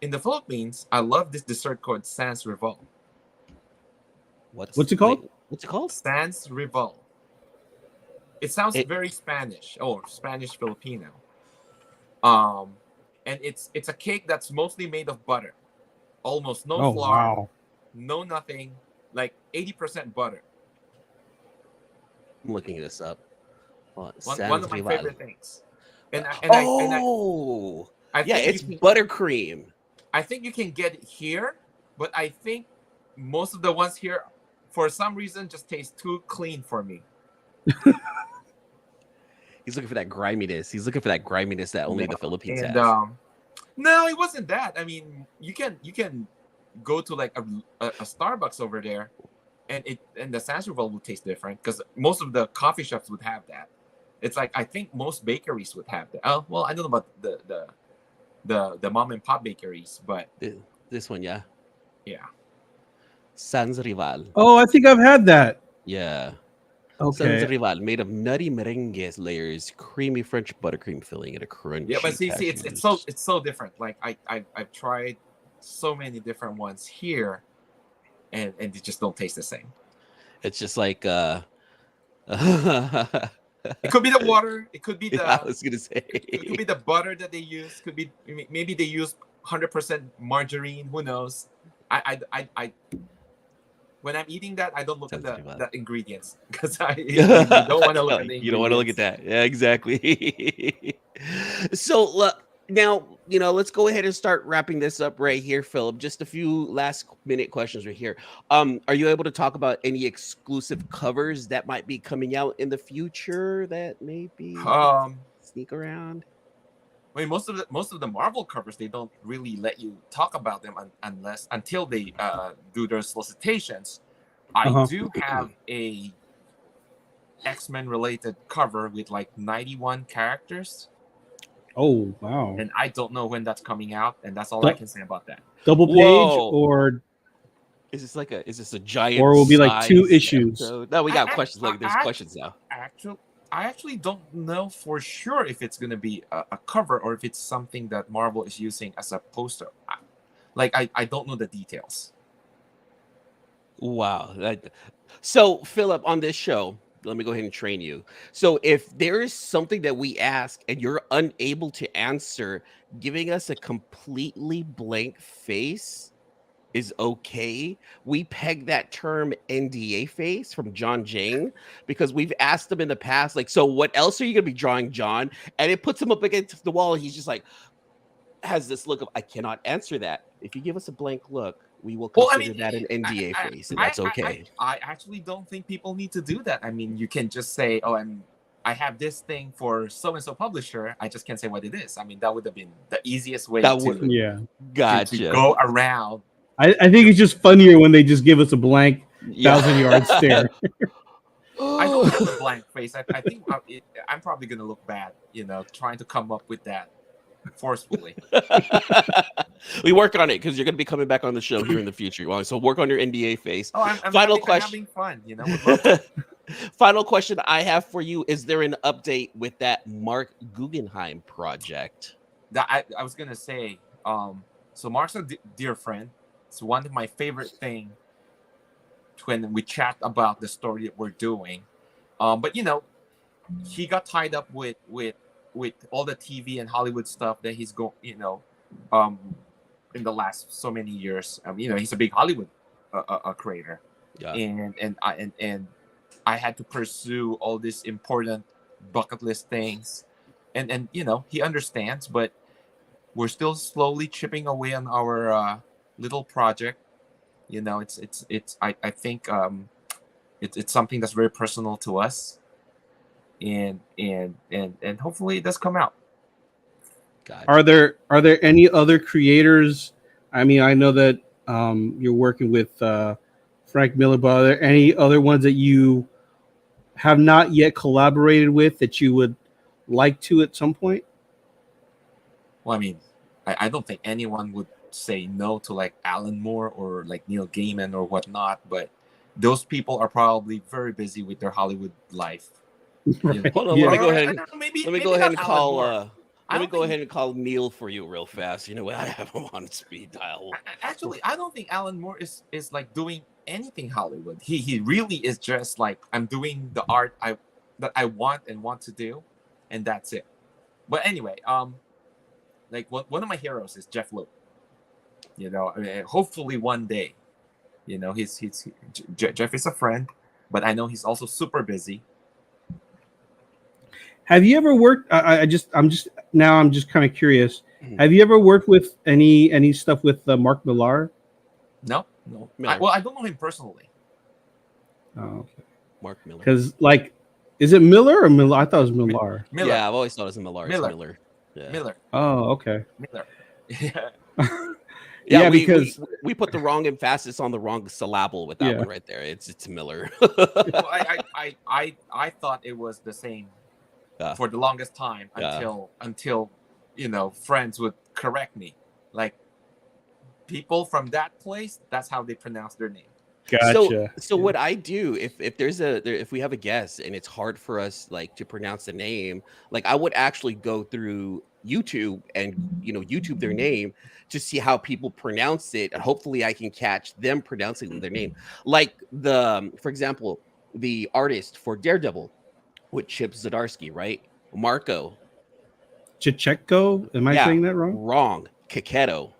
Speaker 3: in the Philippines, I love this dessert called Sans Rival.
Speaker 2: What's it called?
Speaker 1: What's it called?
Speaker 3: Sans Rival. It sounds very Spanish. Oh, Spanish Filipino. And it's a cake that's mostly made of butter. Almost no flour,
Speaker 2: wow.
Speaker 3: no nothing, like 80% butter.
Speaker 1: I'm looking this up.
Speaker 3: One of my favorite things. And I
Speaker 1: it's buttercream.
Speaker 3: I think you can get it here, but I think most of the ones here, for some reason, just taste too clean for me.
Speaker 1: He's looking for that griminess. He's looking for that griminess that only the Philippines has.
Speaker 3: No, it wasn't that. I mean, you can go to like a Starbucks over there, and the Sans Rival would taste different because most of the coffee shops would have that. It's like I think most bakeries would have that. Oh, well, I don't know about the mom and pop bakeries, but
Speaker 1: this one, yeah.
Speaker 3: Sans
Speaker 1: Rival.
Speaker 2: Oh, I think I've had that.
Speaker 1: Yeah.
Speaker 2: Okay.
Speaker 1: Sans Rival, made of nutty merengue layers, creamy French buttercream filling, and a crunchy.
Speaker 3: Yeah, but see, it's so different. Like I've tried so many different ones here, and they just don't taste the same.
Speaker 1: It's just like
Speaker 3: it could be the water. It could be the.
Speaker 1: I was gonna say.
Speaker 3: It could be the butter that they use. Could be maybe they use 100% margarine. Who knows? when I'm eating that, I don't look at
Speaker 1: Sensitive about
Speaker 3: the ingredients because I really don't want to look at the ingredients.
Speaker 1: You don't want to look at that. Yeah, exactly. So now, let's go ahead and start wrapping this up right here, Philip. Just a few last minute questions right here. Are you able to talk about any exclusive covers that might be coming out in the future that maybe sneak around?
Speaker 3: I mean, most of the Marvel covers, they don't really let you talk about them until they do their solicitations. I do have a X-Men related cover with like 91 characters.
Speaker 2: Oh wow!
Speaker 3: And I don't know when that's coming out, and that's all I can say about that.
Speaker 2: Double page or
Speaker 1: is this a giant?
Speaker 2: Or it will be like 2 issues.
Speaker 1: Episode? No, we got questions. There's questions now.
Speaker 3: I actually don't know for sure if it's going to be a cover or if it's something that Marvel is using as a poster. I don't know the details.
Speaker 1: Wow. So, Philip, on this show, let me go ahead and train you. So, if there is something that we ask and you're unable to answer, giving us a completely blank face is okay. We peg that term NDA face from John Jane because we've asked him in the past, like, so what else are you gonna be drawing, John? And it puts him up against the wall. And he's just like, has this look of, I cannot answer that. If you give us a blank look, we will consider that an NDA face, and that's okay.
Speaker 3: I actually don't think people need to do that. I mean, you can just say, oh, I have this thing for so-and-so publisher. I just can't say what it is. I mean, that would have been the easiest way to go around.
Speaker 2: I think it's just funnier when they just give us a blank 1,000-yard stare.
Speaker 3: I don't have a blank face. I think I'm probably going to look bad, trying to come up with that forcefully.
Speaker 1: We work on it because you're going to be coming back on the show here in the future. So work on your NDA face.
Speaker 3: Oh, I'm having fun,
Speaker 1: Final question I have for you: is there an update with that Mark Guggenheim project?
Speaker 3: That I was going to say. So Mark's a dear friend. It's one of my favorite things when we chat about the story that we're doing. But he got tied up with all the TV and Hollywood stuff that he's going, in the last so many years. He's a big Hollywood creator, and I had to pursue all these important bucket list things, and he understands, but we're still slowly chipping away on our little project. I think it's something that's very personal to us, and hopefully it does come out.
Speaker 2: Gotcha. Are there any other creators? I mean, I know that you're working with Frank Miller, but are there any other ones that you have not yet collaborated with that you would like to at some point?
Speaker 3: Well, I mean, I don't think anyone would say no to like Alan Moore or like Neil Gaiman or whatnot, but those people are probably very busy with their Hollywood life.
Speaker 2: Right.
Speaker 1: Hold on, let me go ahead and call Neil for you real fast. You know what? I have him on speed dial.
Speaker 3: Actually, I don't think Alan Moore is like doing anything Hollywood. He really is just like, I'm doing the art that I want to do, and that's it. But anyway, like one of my heroes is Jeff Loeb. I mean, hopefully one day, Jeff is a friend, but I know he's also super busy.
Speaker 2: Have you ever worked? I'm just kind of curious. Have you ever worked with any stuff with Mark Millar?
Speaker 3: No. I don't know him personally.
Speaker 2: Oh, okay.
Speaker 1: Mark Miller.
Speaker 2: Because is it Miller or Miller? I thought it was Millar.
Speaker 3: Miller.
Speaker 1: Yeah, I've always thought it was Millar. It's Miller. Yeah.
Speaker 3: Miller.
Speaker 2: Oh, okay.
Speaker 3: Miller.
Speaker 1: Yeah,
Speaker 2: because
Speaker 1: we put the wrong emphasis on the wrong syllable with that one right there. It's Miller.
Speaker 3: Well, I thought it was the same for the longest time until friends would correct me. Like people from that place, that's how they pronounce their name.
Speaker 2: Gotcha.
Speaker 1: So what I do if we have a guest and it's hard for us like to pronounce the name, like I would actually go through YouTube and YouTube their name to see how people pronounce it, and hopefully I can catch them pronouncing their name. Like for example, the artist for Daredevil with Chip Zdarsky, right? Marco
Speaker 2: Chichetko. Am I saying that wrong?
Speaker 1: Wrong. Kaketo.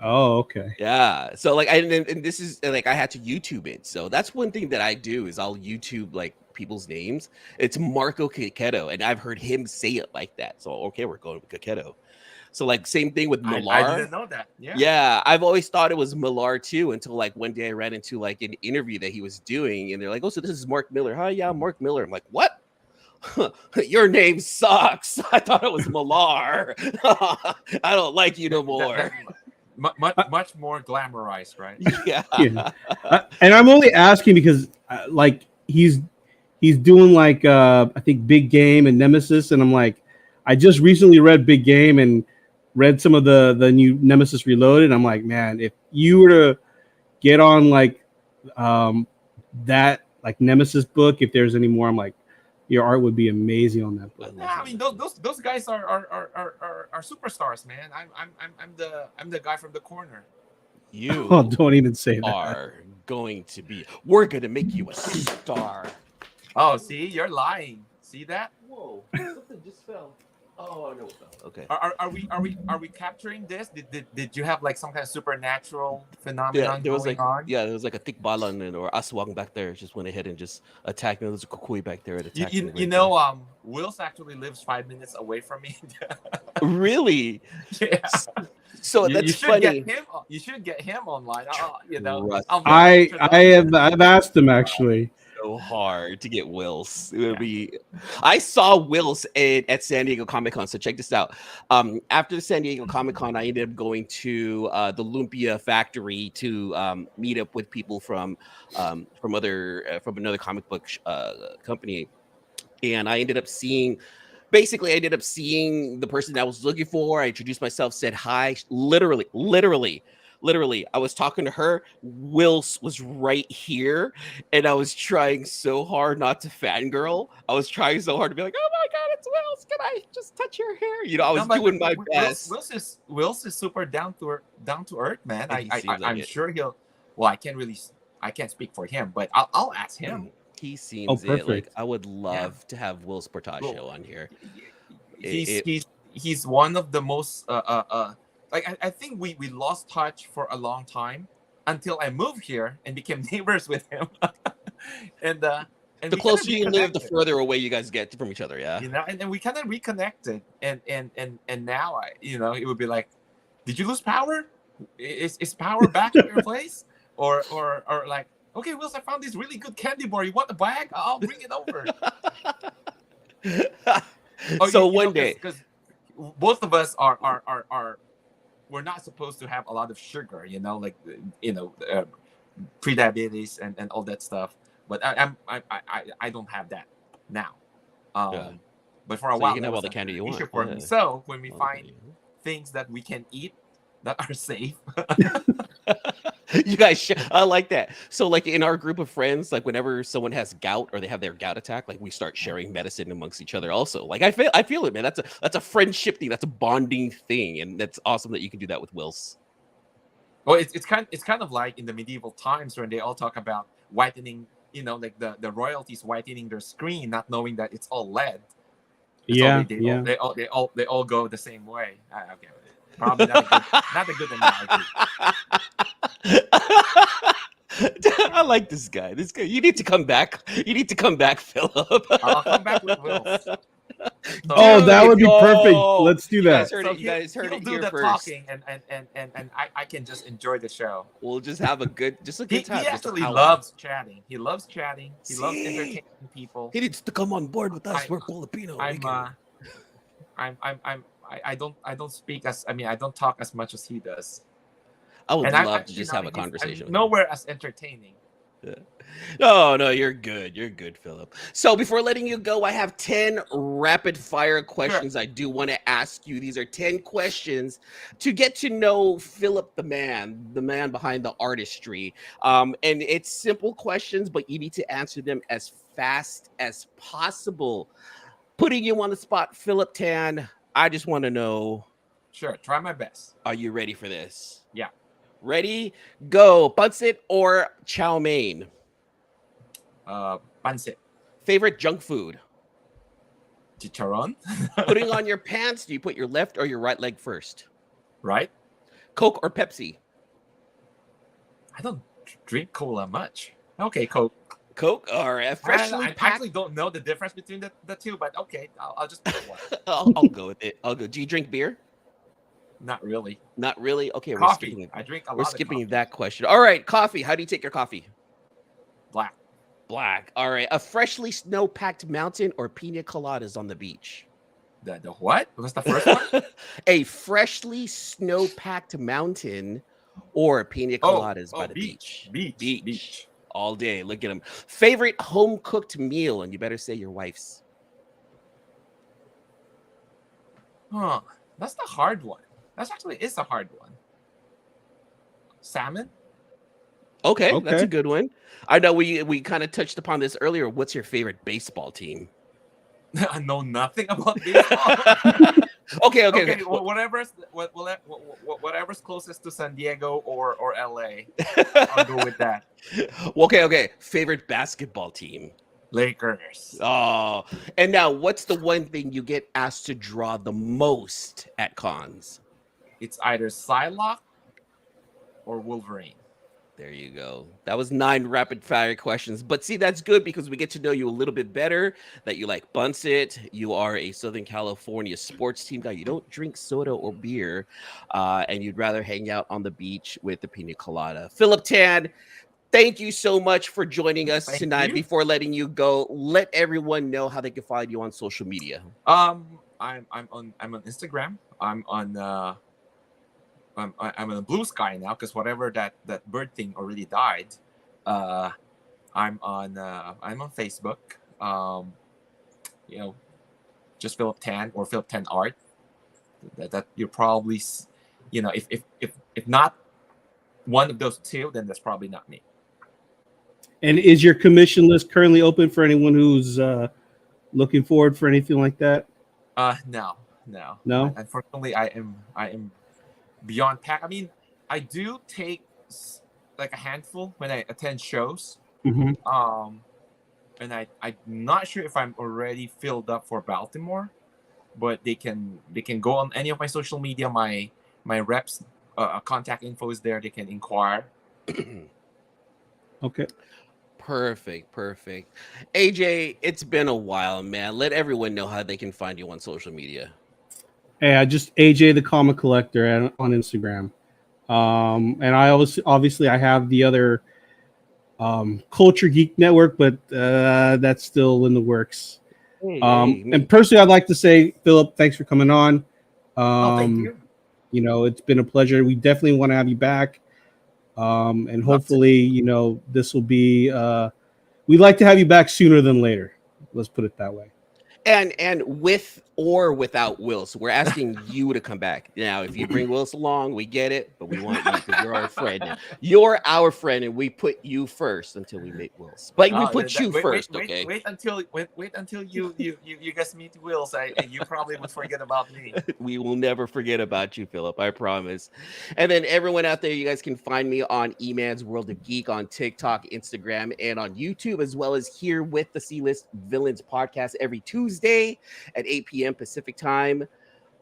Speaker 2: Oh, okay.
Speaker 1: Yeah. So like, and this is like I had to YouTube it. So that's one thing that I do is I'll YouTube like people's names. It's Marco Caqueto, and I've heard him say it like that. So okay, we're going with Caqueto. So like same thing with
Speaker 3: I
Speaker 1: Millar.
Speaker 3: didn't know that. Yeah.
Speaker 1: Yeah, I've always thought it was Millar too until like one day I ran into like an interview that he was doing, and they're like, "Oh, so this is Mark Miller." Hi, yeah, Mark Miller. I'm like, "What? Your name sucks." I thought it was Millar. I don't like you no more.
Speaker 3: Much more glamorized, right?
Speaker 1: Yeah.
Speaker 2: Yeah. And I'm only asking because like he's doing like I think Big Game and Nemesis, and I'm like, I just recently read Big Game and read some of the new Nemesis Reloaded. I'm like, man, if you were to get on like that like Nemesis book, if there's any more, I'm like, your art would be amazing on that book.
Speaker 3: I mean, those guys are superstars, man. I'm the guy from the corner.
Speaker 1: You
Speaker 2: Oh, don't even say that.
Speaker 1: are going to be. We're going to make you a star.
Speaker 3: Oh, see, you're lying. See that?
Speaker 1: Whoa! Something just fell. Oh no! Okay.
Speaker 3: Are we capturing this? Did you have like some kind of supernatural
Speaker 1: Yeah,
Speaker 3: phenomenon
Speaker 1: there was
Speaker 3: going
Speaker 1: like
Speaker 3: on?
Speaker 1: there was like a thick balan or aswang back there. Just went ahead and just attacked me. There was a kukui back there. It attacked me.
Speaker 3: You know, Wills actually lives 5 minutes away from me.
Speaker 1: Really?
Speaker 3: Yeah.
Speaker 1: So
Speaker 3: You
Speaker 1: that's
Speaker 3: should
Speaker 1: funny.
Speaker 3: get him. You should get him online. You know,
Speaker 1: Trust
Speaker 2: I've asked him actually.
Speaker 1: so hard to get Wills. It would be. I saw Wills at San Diego Comic Con. So check this out. After the San Diego Comic Con, I ended up going to the Lumpia factory to meet up with people from another comic book company, and I ended up seeing. Basically, I ended up seeing the person that I was looking for. I introduced myself, said hi. Literally, I was talking to her. Wills was right here, and I was trying so hard not to fangirl. I was trying so hard to be like, "Oh my god, it's Wills! Can I just touch your hair?" You know, I was doing my best.
Speaker 3: Wills is super down to earth, man. I'm sure he'll. Well, I can't speak for him, but I'll ask him.
Speaker 1: He seems
Speaker 2: perfect.
Speaker 1: like I would love to have Wills Portacio on here.
Speaker 3: He's one of the most like I think we lost touch for a long time until I moved here and became neighbors with him. and
Speaker 1: the closer you live, the further away you guys get from each other. Yeah,
Speaker 3: you know, and then we kind of reconnected, and now it would be like, did you lose power? Is power back in your place, or like, okay, Wills, I found this really good candy bar. You want a bag? I'll bring it over.
Speaker 1: So one day,
Speaker 3: because both of us are we're not supposed to have a lot of sugar, like pre-diabetes and all that stuff. But I don't have that now. But for a while,
Speaker 1: you can have all the candy you want.
Speaker 3: For me. So when we find things that we can eat that are safe.
Speaker 1: You guys, I like that. So, like in our group of friends, like whenever someone has gout or they have their gout attack, like we start sharing medicine amongst each other. Also, like I feel it, man. That's a friendship thing. That's a bonding thing, and that's awesome that you can do that with Wills.
Speaker 3: Well, it's kind of like in the medieval times when they all talk about whitening. Like the royalties whitening their screen, not knowing that it's all lead. They all go the same way. Okay. Probably not a good analogy.
Speaker 1: I like this guy. You need to come back. Philip.
Speaker 3: I'll come back with Wills.
Speaker 2: So, that would be perfect. Let's do that.
Speaker 1: You guys heard it here first.
Speaker 3: Talking, and I can just enjoy the show.
Speaker 1: We'll just have a good time.
Speaker 3: He actually loves chatting. He loves chatting. He loves entertaining people.
Speaker 1: He needs to come on board with us. We're Filipino.
Speaker 3: I don't speak I don't talk as much as he does.
Speaker 1: I would love to just have a conversation.
Speaker 3: I'm nowhere as entertaining.
Speaker 1: Yeah. No, you're good. You're good, Philip. So before letting you go, I have 10 rapid fire questions I do want to ask you. These are 10 questions to get to know Philip, the man behind the artistry. And it's simple questions, but you need to answer them as fast as possible. Putting you on the spot, Philip Tan, I just want to know.
Speaker 3: Sure, try my best.
Speaker 1: Are you ready for this?
Speaker 3: Yeah.
Speaker 1: Ready? Go. Pancit or chow mein?
Speaker 3: Pancit.
Speaker 1: Favorite junk food?
Speaker 3: Chicharron.
Speaker 1: Putting on your pants, do you put your left or your right leg first?
Speaker 3: Right.
Speaker 1: Coke or Pepsi?
Speaker 3: I don't drink cola much. Okay, Coke.
Speaker 1: Coke. All right.
Speaker 3: I actually don't know the difference between the two, but okay, I'll just pick one.
Speaker 1: I'll go with it. I'll go. Do you drink beer?
Speaker 3: Not really.
Speaker 1: Not really. Okay,
Speaker 3: Coffee.
Speaker 1: we're skipping it.
Speaker 3: I drink a lot.
Speaker 1: We're
Speaker 3: of
Speaker 1: skipping
Speaker 3: coffee.
Speaker 1: that question. All right, coffee. How do you take your coffee?
Speaker 3: Black.
Speaker 1: Black. All right. A freshly snow-packed mountain or pina coladas on the beach?
Speaker 3: The what? What's the first one?
Speaker 1: A freshly snow-packed mountain or pina coladas by the beach.
Speaker 3: Beach.
Speaker 1: All day. Look at them. Favorite home-cooked meal, and you better say your wife's.
Speaker 3: Huh. That's the hard one. That's actually is a hard one. Salmon?
Speaker 1: Okay, that's a good one. I know we kind of touched upon this earlier. What's your favorite baseball team?
Speaker 3: I know nothing about baseball.
Speaker 1: Okay.
Speaker 3: Well, whatever's closest to San Diego or LA, I'll go with that.
Speaker 1: Okay. Favorite basketball team?
Speaker 3: Lakers.
Speaker 1: Oh, and now what's the one thing you get asked to draw the most at cons?
Speaker 3: It's either Psylocke or Wolverine.
Speaker 1: There you go. That was 9 rapid fire questions. But see, that's good because we get to know you a little bit better, that you like Bunset. You are a Southern California sports team guy. You don't drink soda or beer, and you'd rather hang out on the beach with the pina colada. Philip Tan, thank you so much for joining us tonight. Before letting you go, let everyone know how they can find you on social media.
Speaker 3: I'm on Instagram. I'm on Blue Sky now because whatever that bird thing already died. I'm on Facebook. Just Philip Tan or Philip Tan Art. That you're probably, if not one of those two, then that's probably not me.
Speaker 2: And is your commission list currently open for anyone who's looking forward for anything like that?
Speaker 3: No. Unfortunately, I am beyond pack. I mean, I do take like a handful when I attend shows.
Speaker 2: Mm-hmm.
Speaker 3: And I'm not sure if I'm already filled up for Baltimore, but they can go on any of my social media. My reps contact info is there. They can inquire.
Speaker 2: Okay.
Speaker 1: Perfect. AJ, it's been a while, man. Let everyone know how they can find you on social media.
Speaker 2: Hey, just AJ the Comic Collector on Instagram. And I obviously I have the other Culture Geek Network, but that's still in the works. And personally, I'd like to say, Philip, thanks for coming on.
Speaker 3: Thank you.
Speaker 2: It's been a pleasure. We definitely want to have you back. And hopefully, this will be, we'd like to have you back sooner than later. Let's put it that way.
Speaker 1: And with or without Will. So we're asking you to come back. Now, if you bring Willis along, we get it, but we want you because you're our friend. You're our friend, and we put you first until we meet Willis. But we put you first, okay?
Speaker 3: Wait until you guys meet Willis. You probably would forget about me.
Speaker 1: We will never forget about you, Philip. I promise. And then everyone out there, you guys can find me on Eman's World of Geek on TikTok, Instagram, and on YouTube, as well as here with the C-List Villains podcast every Tuesday at 8 p.m. Pacific time,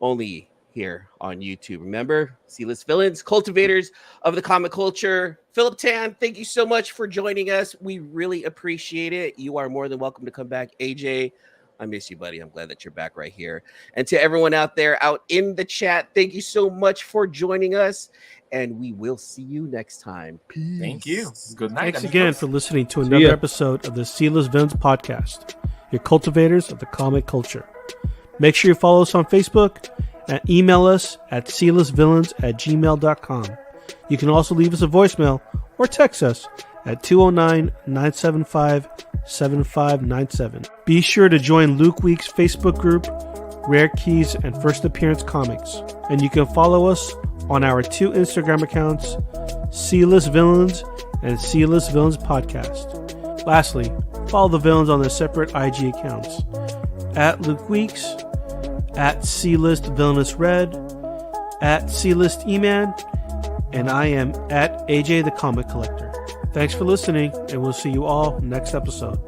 Speaker 1: only here on YouTube. Remember, C-List Villains, cultivators of the comic culture. Philip Tan, thank you so much for joining us. We really appreciate it. You are more than welcome to come back. AJ, I miss you, buddy. I'm glad that you're back right here. And to everyone out there out in the chat, thank you so much for joining us. And we will see you next time. Peace.
Speaker 3: Thank you. Good night.
Speaker 4: Thanks again for listening to another episode of the C-List Villains podcast, your cultivators of the comic culture. Make sure you follow us on Facebook and email us at clistvillains@gmail.com. You can also leave us a voicemail or text us at 209-975-7597. Be sure to join Luke Week's Facebook group, Rare Keys and First Appearance Comics. And you can follow us on our 2 Instagram accounts, C-List Villains and C-List Villains Podcast. Lastly, follow the villains on their separate IG accounts, at Luke Weeks, at C-List Villainous Red, at C-List Eman, and I am at AJ the Comic Collector. Thanks for listening, and we'll see you all next episode.